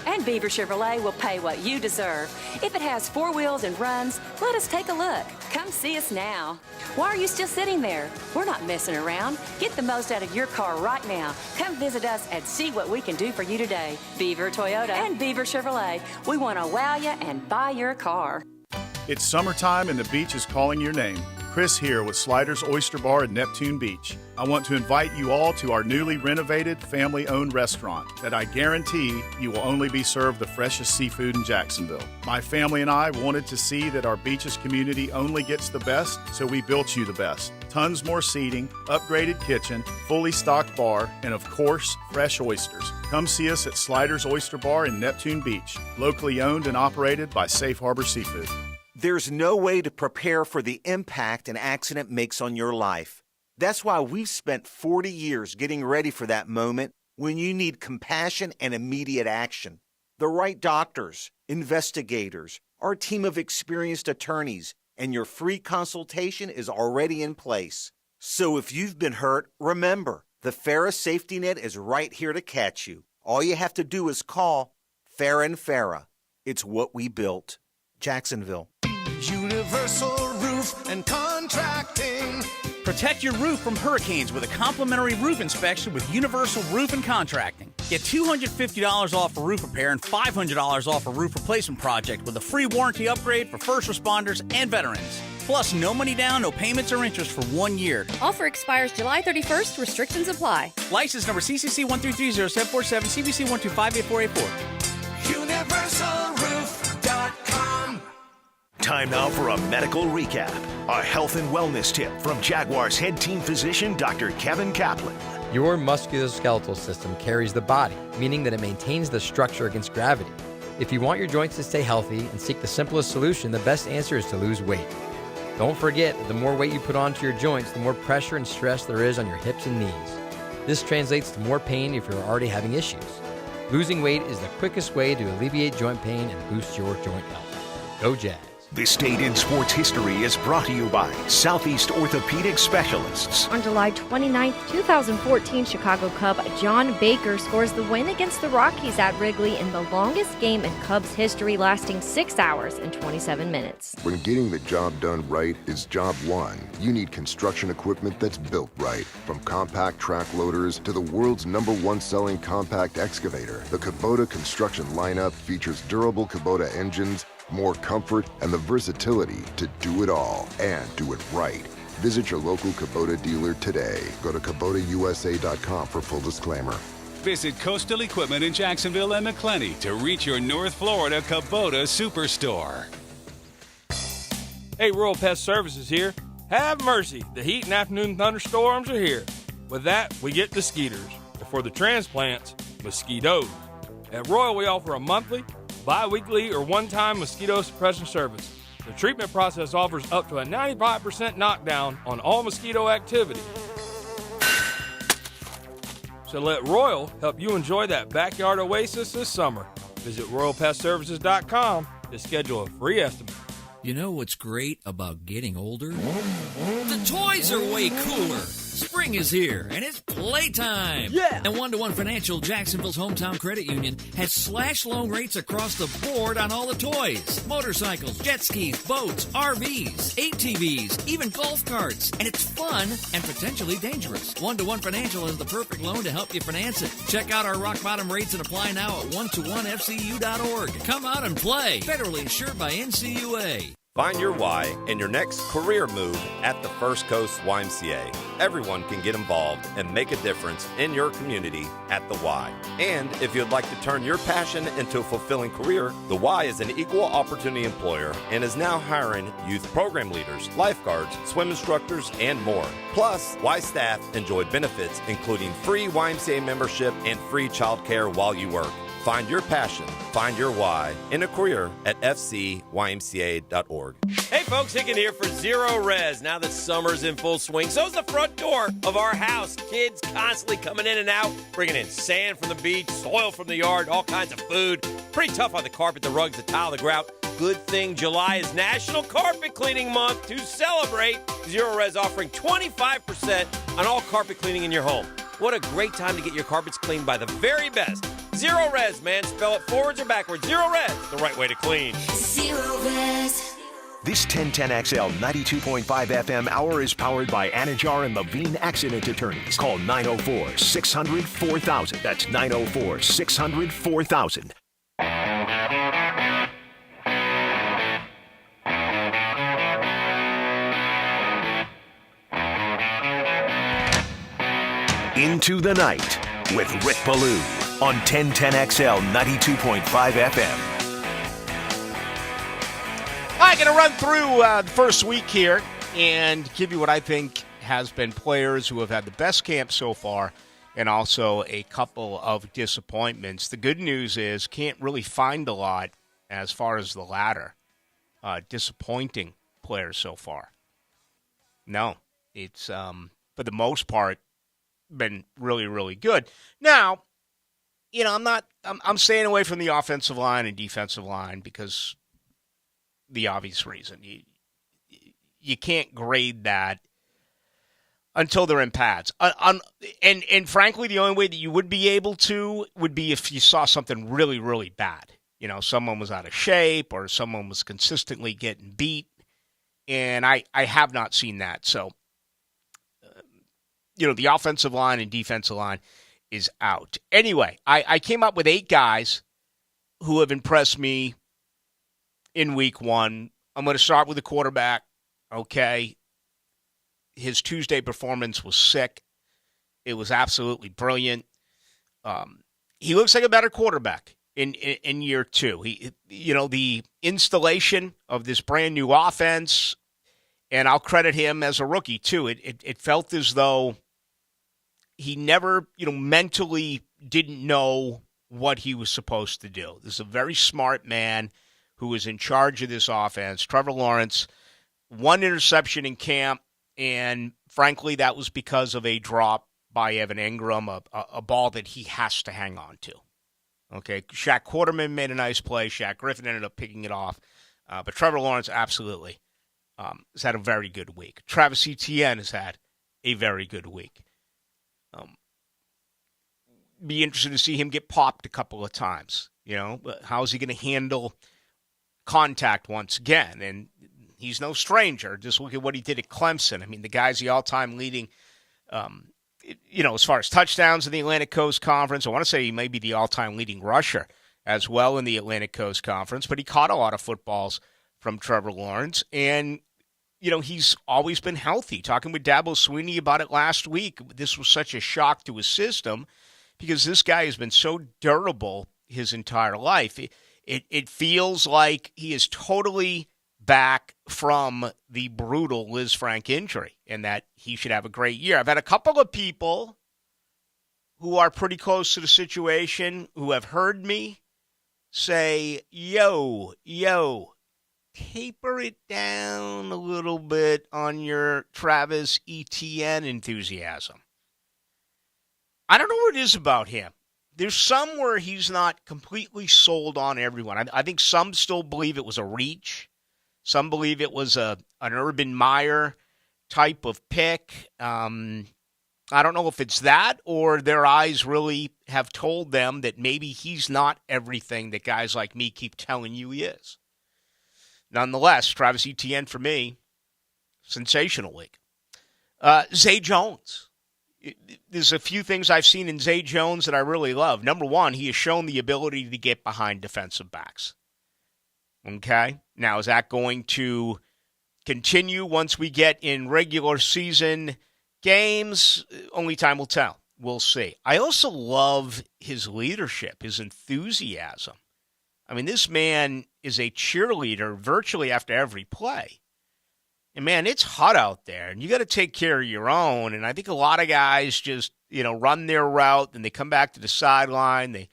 and Beaver Chevrolet will pay what you deserve. If it has 4 wheels and runs, let us take a look. Come see us now. Why are you still sitting there? We're not messing around. Get the most out of your car right now. Come visit us and see what we can do for you today. Beaver Toyota and Beaver Chevrolet. We want to wow you and buy your car. It's summertime and the beach is calling your name. Chris here with Sliders Oyster Bar in Neptune Beach. I want to invite you all to our newly renovated family-owned restaurant that I guarantee you will only be served the freshest seafood in Jacksonville. My family and I wanted to see that our beaches community only gets the best, so we built you the best. Tons more seating, upgraded kitchen, fully stocked bar, and of course, fresh oysters. Come see us at Sliders Oyster Bar in Neptune Beach, locally owned and operated by Safe Harbor Seafood. There's no way to prepare for the impact an accident makes on your life. That's why we've spent 40 years getting ready for that moment when you need compassion and immediate action. The right doctors, investigators, our team of experienced attorneys, and your free consultation is already in place. So if you've been hurt, remember, the Farah Safety Net is right here to catch you. All you have to do is call Farah and Farah. It's what we built. Jacksonville. Universal Roof and Contracting. Protect your roof from hurricanes with a complimentary roof inspection with Universal Roof and Contracting. Get $250 off a roof repair and $500 off a roof replacement project with a free warranty upgrade for first responders and veterans. Plus, no money down, no payments or interest for 1 year. Offer expires July 31st. Restrictions apply. License number CCC 1330747, CBC 1258484. UniversalRoof.com. Time now for a medical recap. A health and wellness tip from Jaguars head team physician Dr. Kevin Kaplan. Your musculoskeletal system carries the body, meaning that it maintains the structure against gravity. If you want your joints to stay healthy and seek the simplest solution, the best answer is to lose weight. Don't forget that the more weight you put onto your joints, the more pressure and stress there is on your hips and knees. This translates to more pain if you're already having issues. Losing weight is the quickest way to alleviate joint pain and boost your joint health. Go Jags. This Date in Sports History is brought to you by Southeast Orthopedic Specialists. On July 29, 2014, Chicago Cub John Baker scores the win against the Rockies at Wrigley in the longest game in Cubs history, lasting 6 hours and 27 minutes. When getting the job done right is job one, you need construction equipment that's built right. From compact track loaders to the world's #1 selling compact excavator, the Kubota construction lineup features durable Kubota engines, more comfort, and the versatility to do it all and do it right. Visit your local Kubota dealer today. Go to KubotaUSA.com for full disclaimer. Visit Coastal Equipment in Jacksonville and McClenny to reach your North Florida Kubota Superstore. Hey, Rural Pest Services here. Have mercy, the heat and afternoon thunderstorms are here. With that, we get the skeeters. And for the transplants, mosquitoes. At Royal, we offer a monthly, bi-weekly, or one-time mosquito suppression service. The treatment process offers up to a 95% knockdown on all mosquito activity. So let Royal help you enjoy that backyard oasis this summer. Visit RoyalPestServices.com to schedule a free estimate. You know what's great about getting older? The toys are way cooler. Spring is here, and it's playtime. Yeah! And One-to-One Financial, Jacksonville's hometown credit union, has slash loan rates across the board on all the toys. Motorcycles, jet skis, boats, RVs, ATVs, even golf carts. And it's fun and potentially dangerous. One-to-One Financial is the perfect loan to help you finance it. Check out our rock-bottom rates and apply now at one-to-onefcu.org. Come out and play. Federally insured by NCUA. Find your why in your next career move at the First Coast YMCA. Everyone can get involved and make a difference in your community at the Y. And if you'd like to turn your passion into a fulfilling career, the Y is an equal opportunity employer and is now hiring youth program leaders, lifeguards, swim instructors, and more. Plus, Y staff enjoy benefits including free YMCA membership and free childcare while you work. Find your passion, find your why in a career at fcymca.org. Hey folks, Hicken here for Zero Res. Now that summer's in full swing, so's the front door of our house. Kids constantly coming in and out, bringing in sand from the beach, soil from the yard, all kinds of food. Pretty tough on the carpet, the rugs, the tile, the grout. Good thing July is National Carpet Cleaning Month. To celebrate, Zero Res offering 25% on all carpet cleaning in your home. What a great time to get your carpets cleaned by the very best. Zero Res, man. Spell it forwards or backwards. Zero Res, the right way to clean. Zero Res. This 1010XL 92.5 FM hour is powered by Anajar and Levine Accident Attorneys. Call 904-600-4000. That's 904-600-4000. Into the Night with Rick Ballou on 1010XL 92.5 FM. I'm going to run through the first week here and give you what I think has been players who have had the best camp so far and also a couple of disappointments. The good news is can't really find a lot as far as the latter. Disappointing players so far. No, it's for the most part been really, really good. Now, I'm staying away from the offensive line and defensive line because the obvious reason. You can't grade that until they're in pads. And frankly, the only way that you would be able to would be if you saw something really, really bad. Someone was out of shape or someone was consistently getting beat. And I have not seen that. So, the offensive line and defensive line is out. Anyway, I came up with 8 guys who have impressed me in week 1. I'm going to start with the quarterback. Okay. His Tuesday performance was sick. It was absolutely brilliant. He looks like a better quarterback in year 2. The installation of this brand new offense, and I'll credit him as a rookie too. It felt as though he never, mentally didn't know what he was supposed to do. This is a very smart man who was in charge of this offense. Trevor Lawrence, 1 interception in camp, and frankly, that was because of a drop by Evan Ingram, a ball that he has to hang on to. Okay, Shaq Quarterman made a nice play. Shaq Griffin ended up picking it off. But Trevor Lawrence absolutely has had a very good week. Travis Etienne has had a very good week. Be interested to see him get popped a couple of times. How is he going to handle contact once again? And he's no stranger. Just look at what he did at Clemson. I mean, the guy's the all-time leading, as far as touchdowns in the Atlantic Coast Conference. I want to say he may be the all-time leading rusher as well in the Atlantic Coast Conference, but he caught a lot of footballs from Trevor Lawrence. And, he's always been healthy. Talking with Dabo Swinney about it last week, this was such a shock to his system because this guy has been so durable his entire life. It feels like he is totally back from the brutal Liz Frank injury and that he should have a great year. I've had a couple of people who are pretty close to the situation who have heard me say, yo, taper it down a little bit on your Travis Etienne enthusiasm. I don't know what it is about him. There's some where he's not completely sold on everyone. I think some still believe it was a reach. Some believe it was an Urban Meyer type of pick. I don't know if it's that or their eyes really have told them that maybe he's not everything that guys like me keep telling you he is. Nonetheless, Travis Etienne, for me, sensational week. Zay Jones. There's a few things I've seen in Zay Jones that I really love. Number one, he has shown the ability to get behind defensive backs. Okay? Now, is that going to continue once we get in regular season games? Only time will tell. We'll see. I also love his leadership, his enthusiasm. I mean, this man is a cheerleader virtually after every play. And, man, it's hot out there, and you got to take care of your own. And I think a lot of guys just, run their route, and they come back to the sideline, they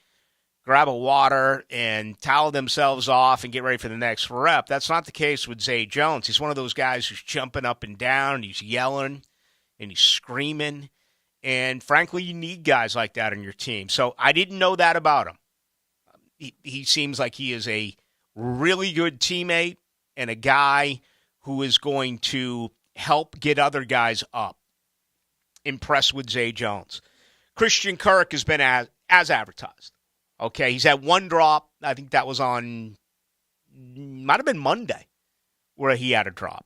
grab a water and towel themselves off and get ready for the next rep. That's not the case with Zay Jones. He's one of those guys who's jumping up and down, and he's yelling, and he's screaming. And, frankly, you need guys like that on your team. So I didn't know that about him. He seems like he is a really good teammate and a guy who is going to help get other guys up. Impressed with Zay Jones. Christian Kirk has been as advertised. Okay, he's had one drop. I think that was might have been Monday, where he had a drop.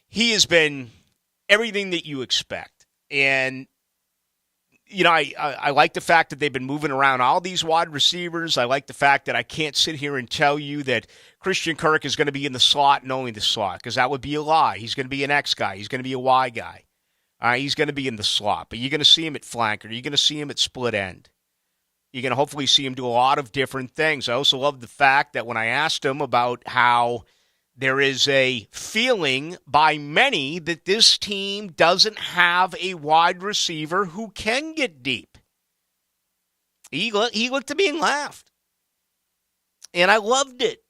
He has been everything that you expect. And, I like the fact that they've been moving around all these wide receivers. I like the fact that I can't sit here and tell you that Christian Kirk is going to be in the slot and only the slot, because that would be a lie. He's going to be an X guy. He's going to be a Y guy. He's going to be in the slot, but you're going to see him at flanker. You're going to see him at split end. You're going to hopefully see him do a lot of different things. I also love the fact that when I asked him about how there is a feeling by many that this team doesn't have a wide receiver who can get deep, he looked at me and laughed. And I loved it.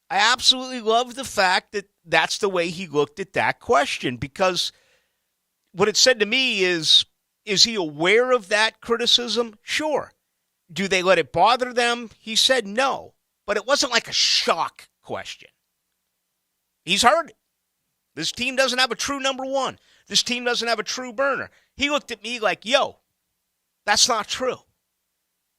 I absolutely loved the fact that that's the way he looked at that question, because what it said to me is he aware of that criticism? Sure. Do they let it bother them? He said no, but it wasn't like a shock question. He's heard it. This team doesn't have a true number one. This team doesn't have a true burner. He looked at me like, yo, that's not true.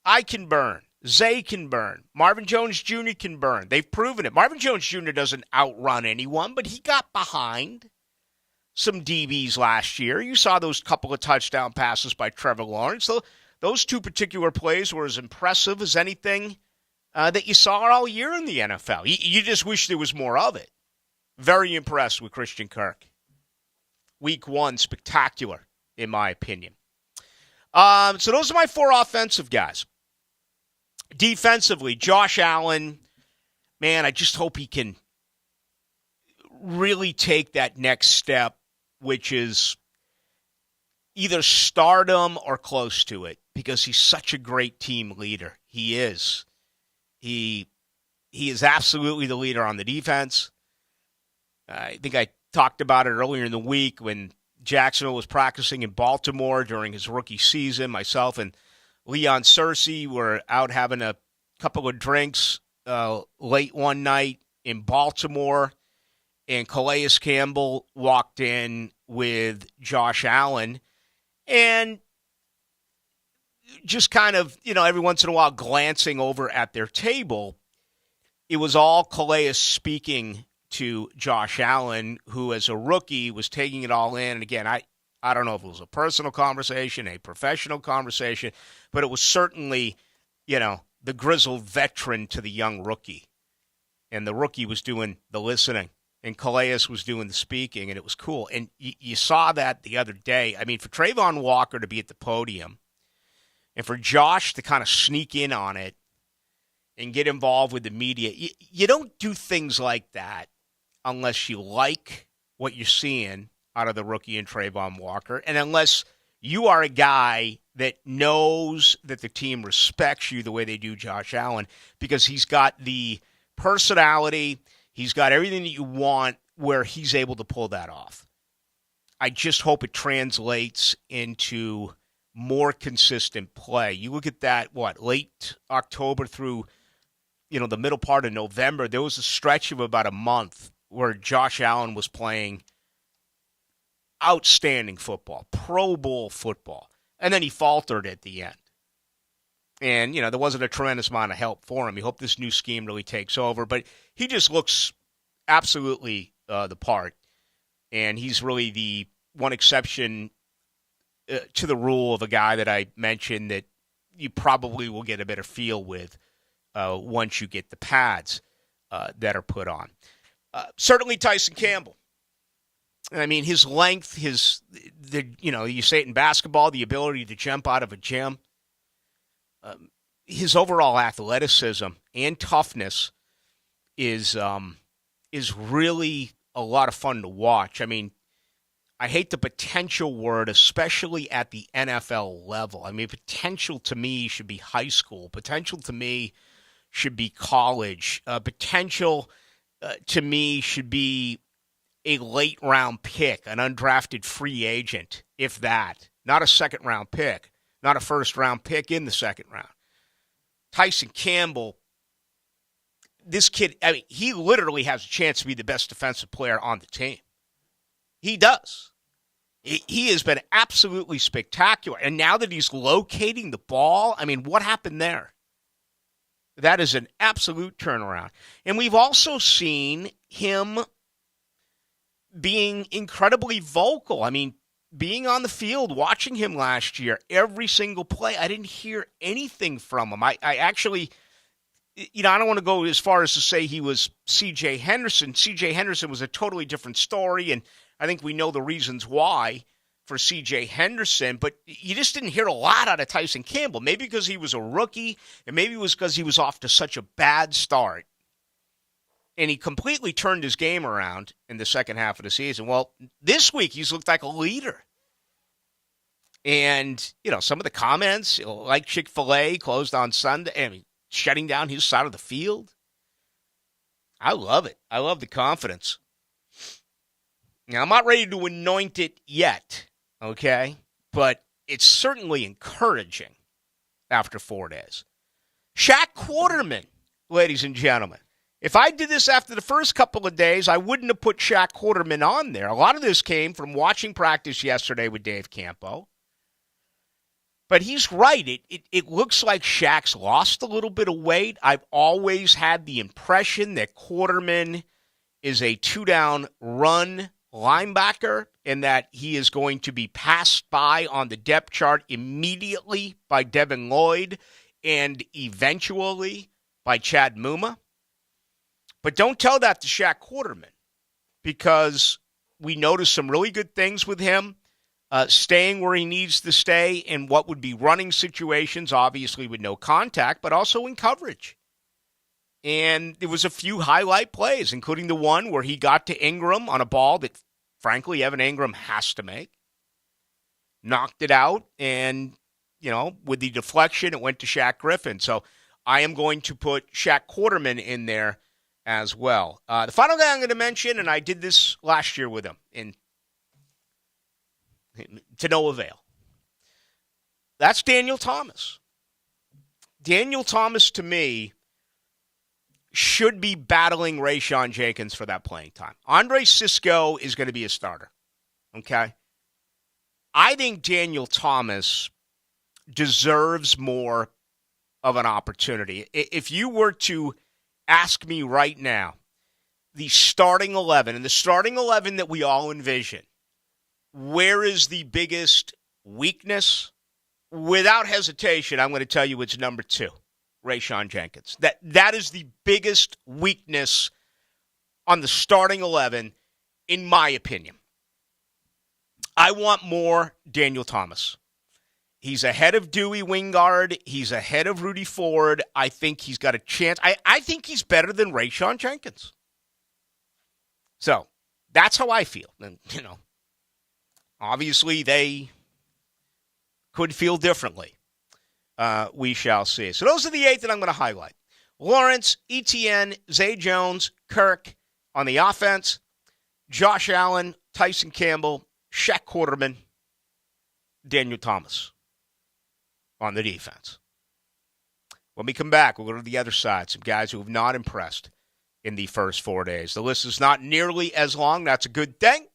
I can burn. Zay can burn. Marvin Jones Jr. can burn. They've proven it. Marvin Jones Jr. doesn't outrun anyone, but he got behind some DBs last year. You saw those couple of touchdown passes by Trevor Lawrence. So those two particular plays were as impressive as anything that you saw all year in the NFL. You just wish there was more of it. Very impressed with Christian Kirk. Week 1, spectacular, in my opinion. So those are my 4 offensive guys. Defensively, Josh Allen, man, I just hope he can really take that next step, which is either stardom or close to it, because he's such a great team leader. He is. He is absolutely the leader on the defense. I think I talked about it earlier in the week when Jacksonville was practicing in Baltimore during his rookie season. Myself and Leon Searcy were out having a couple of drinks late one night in Baltimore, and Calais Campbell walked in with Josh Allen, and just kind of, every once in a while glancing over at their table, it was all Calais speaking to Josh Allen, who as a rookie was taking it all in. And again, I don't know if it was a personal conversation, a professional conversation, but it was certainly, the grizzled veteran to the young rookie. And the rookie was doing the listening, and Calais was doing the speaking, and it was cool. And you saw that the other day. I mean, for Trayvon Walker to be at the podium and for Josh to kind of sneak in on it and get involved with the media, you don't do things like that unless you like what you're seeing out of the rookie and Trayvon Walker, and unless you are a guy that knows that the team respects you the way they do Josh Allen, because he's got the personality, he's got everything that you want where he's able to pull that off. I just hope it translates into more consistent play. You look at that, late October through, the middle part of November, there was a stretch of about a month where Josh Allen was playing outstanding football, Pro Bowl football. And then he faltered at the end. And, there wasn't a tremendous amount of help for him. You hope this new scheme really takes over. But he just looks absolutely the part. And he's really the one exception to the rule of a guy that I mentioned that you probably will get a better feel with once you get the pads that are put on. Certainly Tyson Campbell. I mean, his length, you say it in basketball, the ability to jump out of a gym, his overall athleticism and toughness is really a lot of fun to watch. I mean, I hate the potential word, especially at the NFL level. I mean, potential to me should be high school. Potential to me should be college. Potential to me should be a late-round pick, an undrafted free agent, if that. Not a second-round pick, not a first-round pick in the second round. Tyson Campbell, this kid, I mean, he literally has a chance to be the best defensive player on the team. He does. He has been absolutely spectacular. And now that he's locating the ball, I mean, what happened there? That is an absolute turnaround. And we've also seen him being incredibly vocal. I mean, being on the field, watching him last year, every single play, I didn't hear anything from him. I actually, I don't want to go as far as to say he was C.J. Henderson. C.J. Henderson was a totally different story, and I think we know the reasons why. for C.J. Henderson, but you just didn't hear a lot out of Tyson Campbell. Maybe because he was a rookie, and maybe it was because he was off to such a bad start. And he completely turned his game around in the second half of the season. Well, this week he's looked like a leader. And, some of the comments, like Chick-fil-A closed on Sunday, shutting down his side of the field. I love it. I love the confidence. Now, I'm not ready to anoint it yet, okay? But it's certainly encouraging after 4 days. Shaq Quarterman, ladies and gentlemen. If I did this after the first couple of days, I wouldn't have put Shaq Quarterman on there. A lot of this came from watching practice yesterday with Dave Campo. But he's right. It looks like Shaq's lost a little bit of weight. I've always had the impression that Quarterman is a two-down run linebacker and that he is going to be passed by on the depth chart immediately by Devin Lloyd and eventually by Chad Muma. But don't tell that to Shaq Quarterman, because we noticed some really good things with him. Staying where he needs to stay in what would be running situations, obviously with no contact, but also in coverage. And there was a few highlight plays, including the one where he got to Ingram on a ball that, frankly, Evan Ingram has to make. Knocked it out, and, with the deflection, it went to Shaq Griffin. So I am going to put Shaq Quarterman in there as well. The final guy I'm going to mention, and I did this last year with him, to no avail. That's Daniel Thomas. Daniel Thomas, to me, should be battling Rayshon Jenkins for that playing time. Andre Sisco is going to be a starter, okay? I think Daniel Thomas deserves more of an opportunity. If you were to ask me right now, the starting 11, and the starting 11 that we all envision, where is the biggest weakness? Without hesitation, I'm going to tell you it's number 2, Rayshon Jenkins. That is the biggest weakness on the starting 11, in my opinion. I want more Daniel Thomas. He's ahead of Dewey Wingard. He's ahead of Rudy Ford. I think he's got a chance. I think he's better than Rayshon Jenkins. So that's how I feel. And, obviously, they could feel differently. We shall see. So those are the 8 that I'm going to highlight. Lawrence, Etienne, Zay Jones, Kirk on the offense, Josh Allen, Tyson Campbell, Shaq Quarterman, Daniel Thomas on the defense. When we come back, we'll go to the other side, some guys who have not impressed in the first 4 days. The list is not nearly as long. That's a good thing.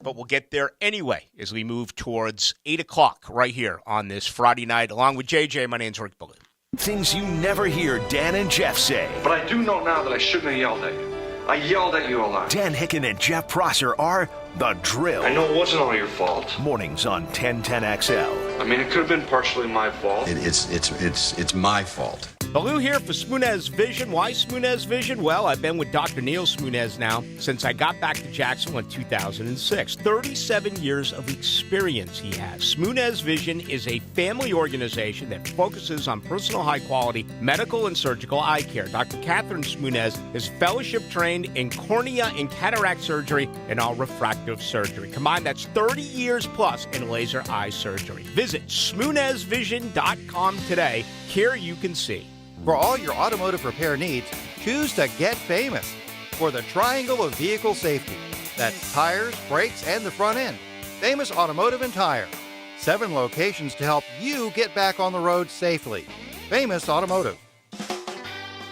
But we'll get there anyway as we move towards 8 o'clock right here on this Friday night. Along with JJ, my name's Rick Ballou. Things you never hear Dan and Jeff say. But I do know now that I shouldn't have yelled at you. I yelled at you a lot. Dan Hicken and Jeff Prosser are The Drill. I know it wasn't all your fault. Mornings on 1010XL. I mean, it could have been partially my fault. It's my fault. Ballou here for Smunez Vision. Why Smunez Vision? Well, I've been with Dr. Neil Smunez now since I got back to Jacksonville in 2006. 37 years of experience he has. Smunez Vision is a family organization that focuses on personal high-quality medical and surgical eye care. Dr. Catherine Smunez is fellowship-trained in cornea and cataract surgery and all refractive surgery. Combined, that's 30 years plus in laser eye surgery. Visit SmunezVision.com today. Here you can see. For all your automotive repair needs, choose to get famous for the triangle of vehicle safety. That's tires, brakes, and the front end. Famous Automotive and Tire. 7 locations to help you get back on the road safely. Famous Automotive.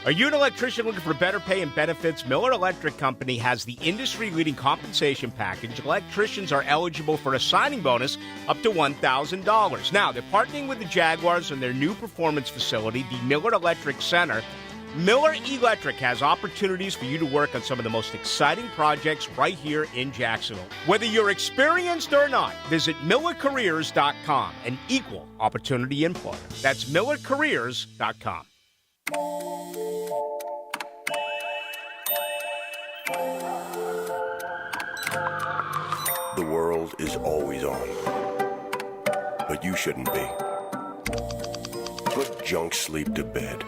Are you an electrician looking for better pay and benefits? Miller Electric Company has the industry-leading compensation package. Electricians are eligible for a signing bonus up to $1,000. Now, they're partnering with the Jaguars in their new performance facility, the Miller Electric Center. Miller Electric has opportunities for you to work on some of the most exciting projects right here in Jacksonville. Whether you're experienced or not, visit MillerCareers.com, an equal opportunity employer. That's MillerCareers.com. The world is always on. But you shouldn't be. Put junk sleep to bed.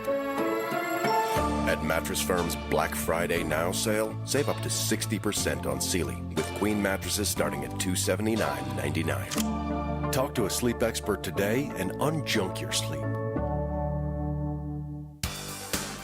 At Mattress Firm's Black Friday Now sale, save up to 60% on Sealy, with queen mattresses starting at $279.99. Talk to a sleep expert today and unjunk your sleep.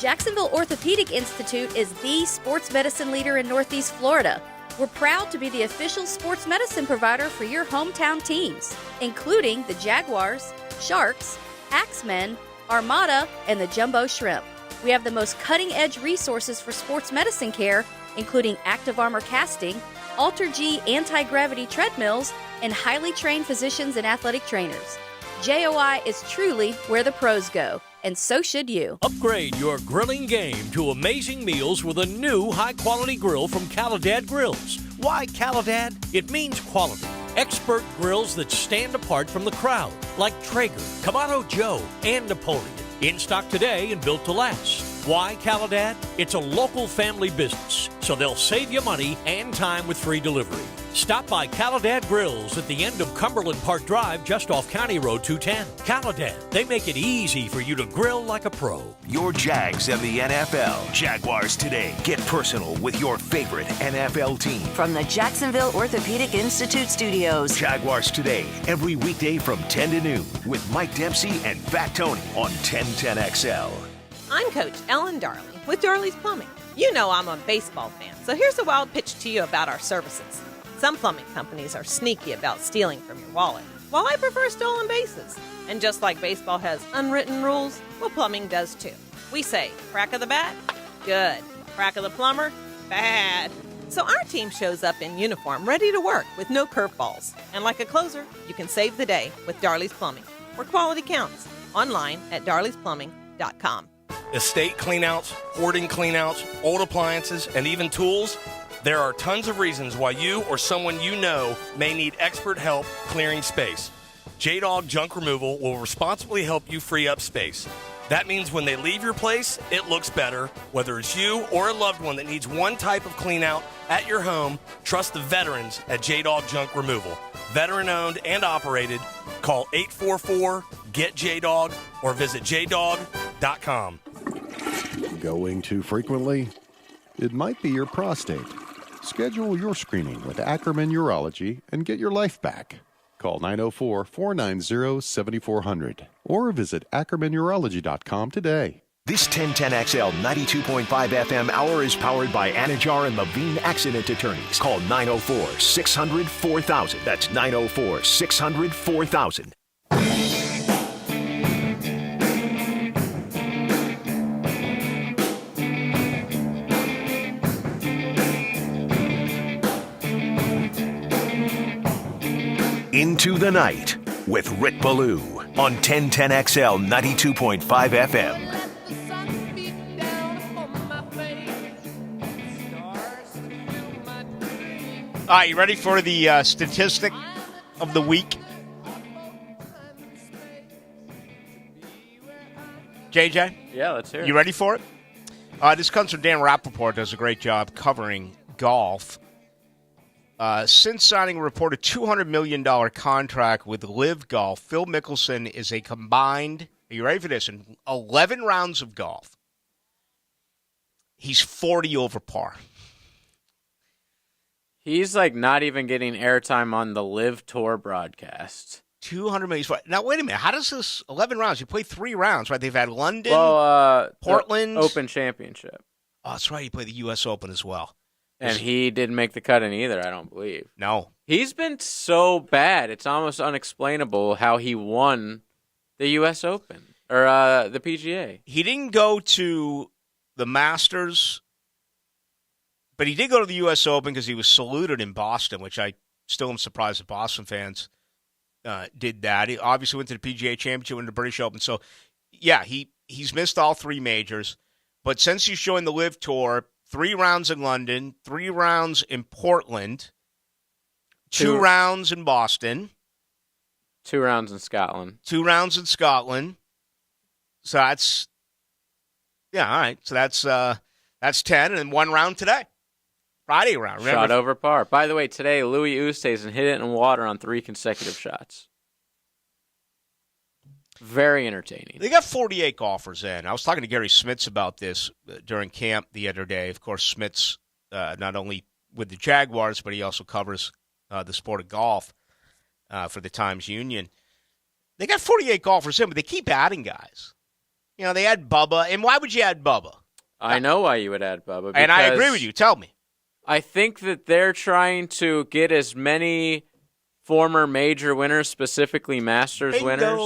Jacksonville Orthopedic Institute is the sports medicine leader in Northeast Florida. We're proud to be the official sports medicine provider for your hometown teams, including the Jaguars, Sharks, Axemen, Armada, and the Jumbo Shrimp. We have the most cutting-edge resources for sports medicine care, including active armor casting, Alter-G anti-gravity treadmills, and highly trained physicians and athletic trainers. JOI is truly where the pros go, and so should you. Upgrade your grilling game to amazing meals with a new high-quality grill from Caladad Grills. Why Caladad? It means quality. Expert grills that stand apart from the crowd, like Traeger, Kamado Joe, and Napoleon. In stock today and built to last. Why Caladad? It's a local family business, so they'll save you money and time with free delivery. Stop by Caladad Grills at the end of Cumberland Park Drive, just off County Road 210. Caladad, they make it easy for you to grill like a pro. Your Jags and the NFL. Jaguars Today. Get personal with your favorite NFL team. From the Jacksonville Orthopedic Institute studios. Jaguars Today, every weekday from 10 to noon with Mike Dempsey and Fat Tony on 1010XL. I'm Coach Ellen Darling with Darley's Plumbing. You know I'm a baseball fan, so here's a wild pitch to you about our services. Some plumbing companies are sneaky about stealing from your wallet, while I prefer stolen bases. And just like baseball has unwritten rules, well, plumbing does too. We say, crack of the bat, good. Crack of the plumber, bad. So our team shows up in uniform, ready to work with no curveballs. And like a closer, you can save the day with Darley's Plumbing, where quality counts. Online at darleysplumbing.com. Estate cleanouts, hoarding cleanouts, old appliances, and even tools. There are tons of reasons why you or someone you know may need expert help clearing space. J-Dog Junk Removal will responsibly help you free up space. That means when they leave your place, it looks better. Whether it's you or a loved one that needs one type of clean out at your home, trust the veterans at J-Dog Junk Removal. Veteran owned and operated. Call 844-GET-JDOG or visit jdog.com. Going too frequently? It might be your prostate. Schedule your screening with Ackerman Urology and get your life back. Call 904-490-7400 or visit ackermanurology.com today. This 1010XL 92.5 FM hour is powered by Anajar and Levine Accident Attorneys. Call 904-600-4000. That's 904-600-4000. Into the Night with Rick Ballou on 1010XL 92.5 FM. All right, you ready for the statistic of the week? JJ? Yeah, let's hear it. You ready for it? This comes from Dan Rappaport, does a great job covering golf. Since signing a reported $200 million contract with Live Golf, Phil Mickelson is a combined, are you ready for this, in 11 rounds of golf, he's 40 over par. He's like not even getting airtime on the Live Tour broadcast. 200 million. Now, wait a minute. How does this 11 rounds? You play 3 rounds, right? They've had London, Portland. Open Championship. Oh, that's right. You play the U.S. Open as well. And he didn't make the cut in either, I don't believe. No. He's been so bad, it's almost unexplainable how he won the U.S. Open, or the PGA. He didn't go to the Masters, but he did go to the U.S. Open because he was saluted in Boston, which I still am surprised that Boston fans did that. He obviously went to the PGA Championship and the British Open. So, yeah, he's missed all 3 majors. But since he's joined the Live Tour, 3 rounds in London, 3 rounds in Portland, 2 rounds in Boston. 2 rounds in Scotland. 2 rounds in Scotland. So that's, yeah, all right. So that's 10, and then 1 round today. Friday round. Remember? Shot over par. By the way, today, Louis Oosthuizen hit it in water on 3 consecutive shots. Very entertaining. They got 48 golfers in. I was talking to Gary Smits about this during camp the other day. Of course, Smits, not only with the Jaguars, but he also covers the sport of golf for the Times-Union. They got 48 golfers in, but they keep adding guys. You know, they add Bubba. And why would you add Bubba? I know why you would add Bubba. And I agree with you. Tell me. I think that they're trying to get as many former major winners, specifically Masters winners,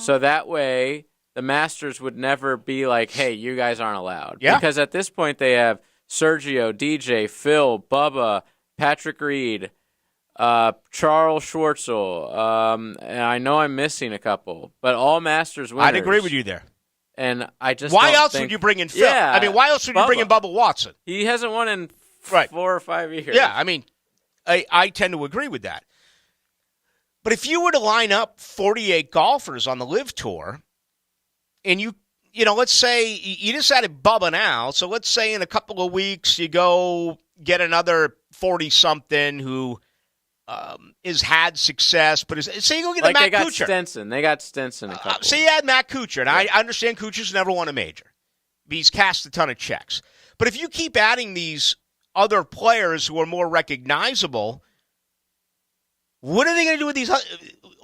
so that way the Masters would never be like, hey, you guys aren't allowed. Yeah. Because at this point they have Sergio, DJ, Phil, Bubba, Patrick Reed, Charles Schwartzel. And I know I'm missing a couple, but all Masters winners. I'd agree with you there. And I just why don't else think... would you bring in Phil? Yeah, I mean, why else would you bring in Bubba Watson? He hasn't won in 4 or 5 years. Yeah, I mean, I tend to agree with that. But if you were to line up 48 golfers on the LIV Tour, and you know, let's say you just added Bubba now, so let's say in a couple of weeks you go get another 40-something who has had success, but say you go get like Matt they got Kuchar. Stenson. They got Stenson a couple. Say you add Matt Kuchar, and I understand Kuchar's never won a major. He's cast a ton of checks. But if you keep adding these other players who are more recognizable, what are they going to do with these?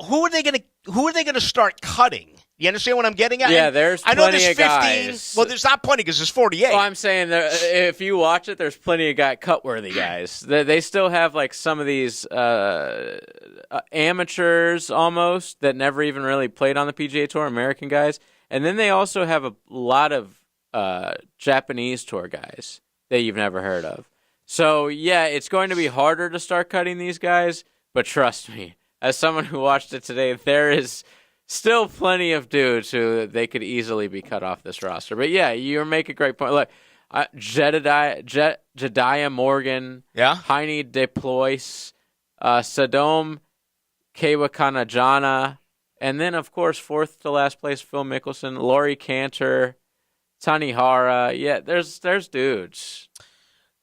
Who are they going to start cutting? You understand what I'm getting at? Yeah, there's I know plenty there's of 15. guys. Well, there's not plenty because there's 48. Well, I'm saying that if you watch it, there's plenty of cut-worthy guys. They still have like some of these amateurs almost that never even really played on the PGA Tour, American guys. And then they also have a lot of Japanese tour guys that you've never heard of. So, yeah, it's going to be harder to start cutting these guys, but trust me, as someone who watched it today, there is still plenty of dudes who they could easily be cut off this roster. But, yeah, you make a great point. Look, Jediah Morgan, Heine Deplois, Sadom Kewakanajana, and then, of course, fourth to last place, Phil Mickelson, Laurie Cantor, Tanihara. Yeah, there's dudes.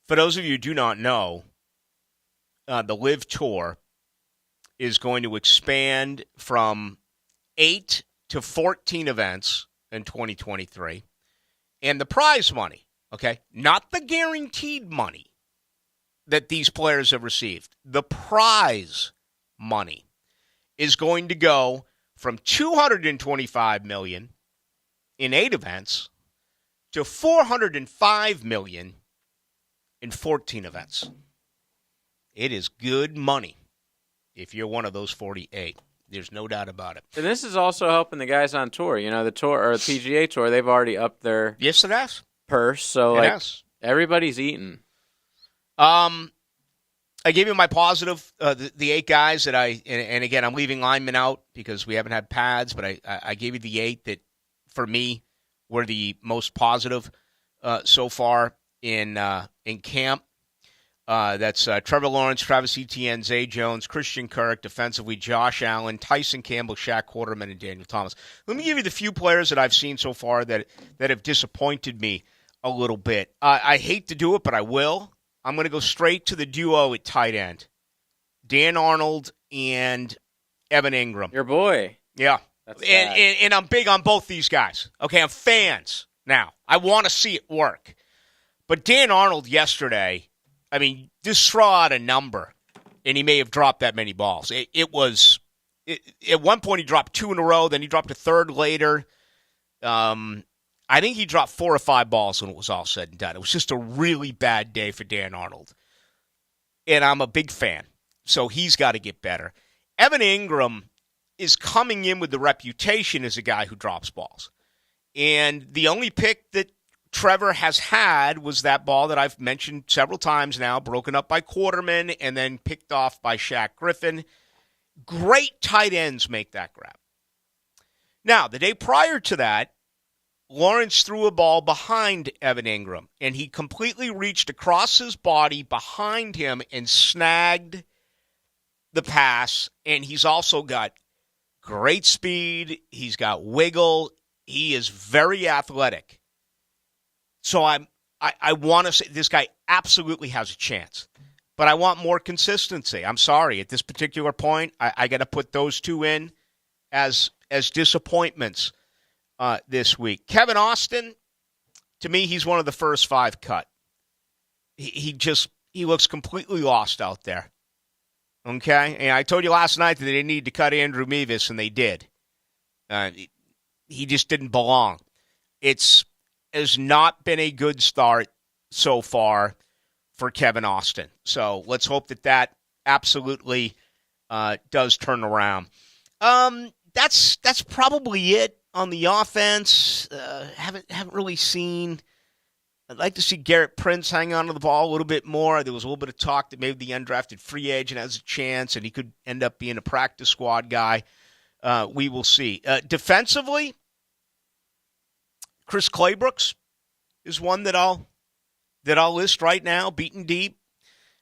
For those of you who do not know, the LIV Tour is going to expand from 8 to 14 events in 2023. And the prize money, okay, not the guaranteed money that these players have received, the prize money is going to go from $225 million in 8 events to $405 million in 14 events. It is good money if you're one of those 48. There's no doubt about it. And this is also helping the guys on tour. You know, the tour or the PGA Tour, they've already upped their purse. So everybody's eating. I gave you my positive, the 8 guys that and again, I'm leaving linemen out because we haven't had pads, but I gave you the 8 that, for me, were the most positive so far in camp. That's Trevor Lawrence, Travis Etienne, Zay Jones, Christian Kirk, defensively Josh Allen, Tyson Campbell, Shaq Quarterman, and Daniel Thomas. Let me give you the few players that I've seen so far that have disappointed me a little bit. I hate to do it, but I will. I'm going to go straight to the duo at tight end, Dan Arnold and Evan Ingram. Your boy. Yeah. And I'm big on both these guys. Okay, I'm fans now. I want to see it work. But Dan Arnold yesterday, I mean, just throw out a number, and he may have dropped that many balls. It was at one point he dropped 2 in a row, then he dropped a third later. I think he dropped 4 or 5 balls when it was all said and done. It was just a really bad day for Dan Arnold. And I'm a big fan, so he's got to get better. Evan Ingram is coming in with the reputation as a guy who drops balls. And the only pick that Trevor has had was that ball that I've mentioned several times now, broken up by Quarterman and then picked off by Shaq Griffin. Great tight ends make that grab. Now, the day prior to that, Lawrence threw a ball behind Evan Ingram, and he completely reached across his body behind him and snagged the pass, and he's also got great speed. He's got wiggle. He is very athletic. So I'm I want to say this guy absolutely has a chance. But I want more consistency. I'm sorry. At this particular point, I got to put those two in as disappointments this week. Kevin Austin, to me, he's one of the first 5 cut. He looks completely lost out there. Okay? And I told you last night that they didn't need to cut Andrew Mevis, and they did. He just didn't belong. It's has not been a good start so far for Kevin Austin. So let's hope that absolutely does turn around. That's probably it on the offense. Haven't really seen. I'd like to see Garrett Prince hang on to the ball a little bit more. There was a little bit of talk that maybe the undrafted free agent has a chance, and he could end up being a practice squad guy. We will see. Defensively, Chris Claybrooks is one that I'll list right now, beaten deep.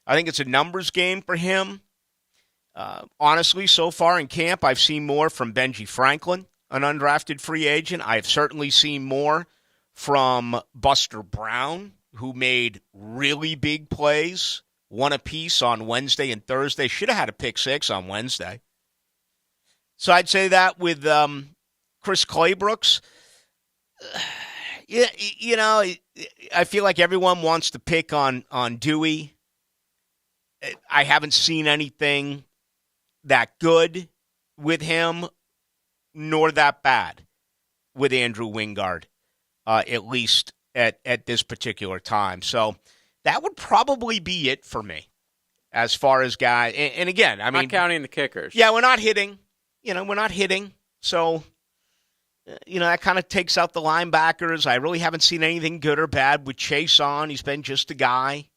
I think it's a numbers game for him. Honestly, so far in camp, I've seen more from Benji Franklin, an undrafted free agent. I've certainly seen more from Buster Brown, who made really big plays, one apiece on Wednesday and Thursday. Should have had a pick 6 on Wednesday. So I'd say that with Chris Claybrooks. You know, I feel like everyone wants to pick on Dewey. I haven't seen anything that good with him, nor that bad with Andrew Wingard, at least at this particular time. So that would probably be it for me as far as guys. And again, I mean, not counting the kickers. Yeah, we're not hitting. We're not hitting. So, that kind of takes out the linebackers. I really haven't seen anything good or bad with Chase on. He's been just a guy.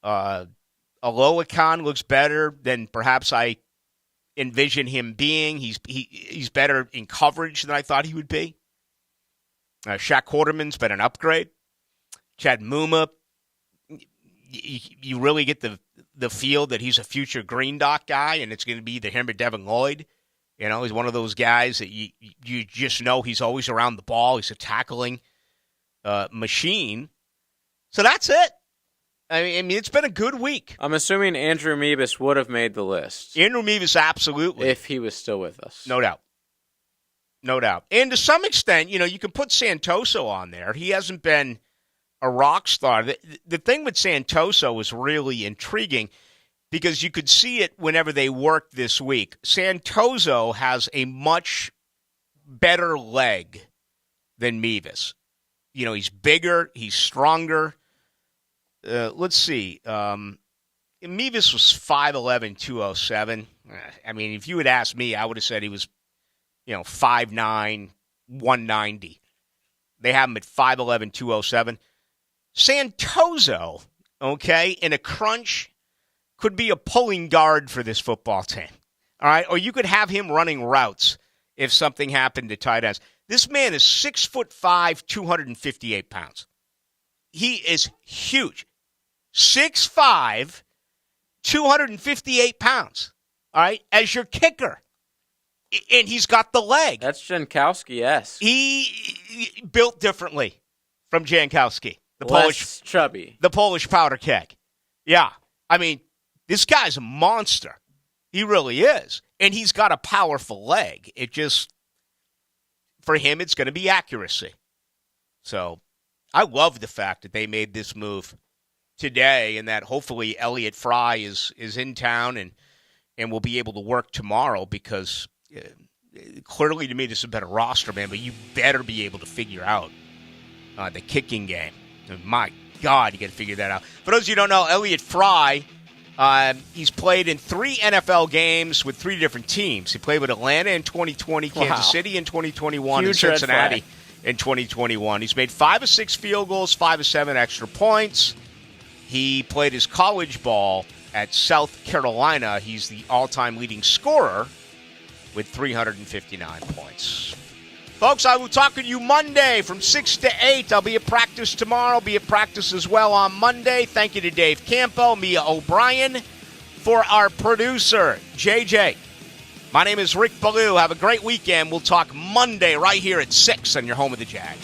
Aloakon looks better than perhaps I envision him being. He's better in coverage than I thought he would be. Shaq Quarterman's been an upgrade. Chad Muma, you really get the feel that he's a future Green Dot guy, and it's going to be either him or Devin Lloyd. He's one of those guys that you just know he's always around the ball. He's a tackling machine. So that's it. I mean, it's been a good week. I'm assuming Andrew Mevis would have made the list. Andrew Mevis, absolutely. If he was still with us. No doubt. No doubt. And to some extent, you can put Santoso on there. He hasn't been a rock star. The thing with Santoso was really intriguing because you could see it whenever they worked this week. Santoso has a much better leg than Mevis. He's bigger. He's stronger. Let's see. Mevis was 5'11", 207. I mean, if you had asked me, I would have said he was, 5'9", 190. They have him at 5'11", 207. Santoso, okay, in a crunch, could be a pulling guard for this football team. All right? Or you could have him running routes if something happened to tight ends. This man is 6'5", 258 pounds. He is huge. 6'5", 258 pounds, all right, as your kicker. And he's got the leg. That's Jankowski-esque. He built differently from Jankowski. Less chubby. The Polish powder keg. Yeah. I mean, this guy's a monster. He really is. And he's got a powerful leg. It just, for him, it's going to be accuracy. So I love the fact that they made this move today and that hopefully Elliott Fry is in town and will be able to work tomorrow because clearly to me this is a better roster, man, but you better be able to figure out the kicking game. My God, you got to figure that out. For those of you who don't know, Elliott Fry, he's played in 3 NFL games with 3 different teams. He played with Atlanta in 2020, Kansas City in 2021, and Cincinnati in 2021. He's made 5 of 6 field goals, 5 of 7 extra points. He played his college ball at South Carolina. He's the all-time leading scorer with 359 points. Folks, I will talk to you Monday from 6 to 8. I'll be at practice tomorrow. Be at practice as well on Monday. Thank you to Dave Campo, Mia O'Brien, for our producer, JJ. My name is Rick Ballou. Have a great weekend. We'll talk Monday right here at 6 on your home of the Jags.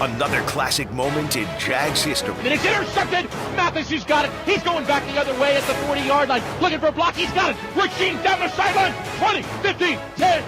Another classic moment in Jags history. And it's intercepted. Mathis has got it. He's going back the other way at the 40-yard line. Looking for a block. He's got it. Rasheen down the sideline. 20, 15, 10.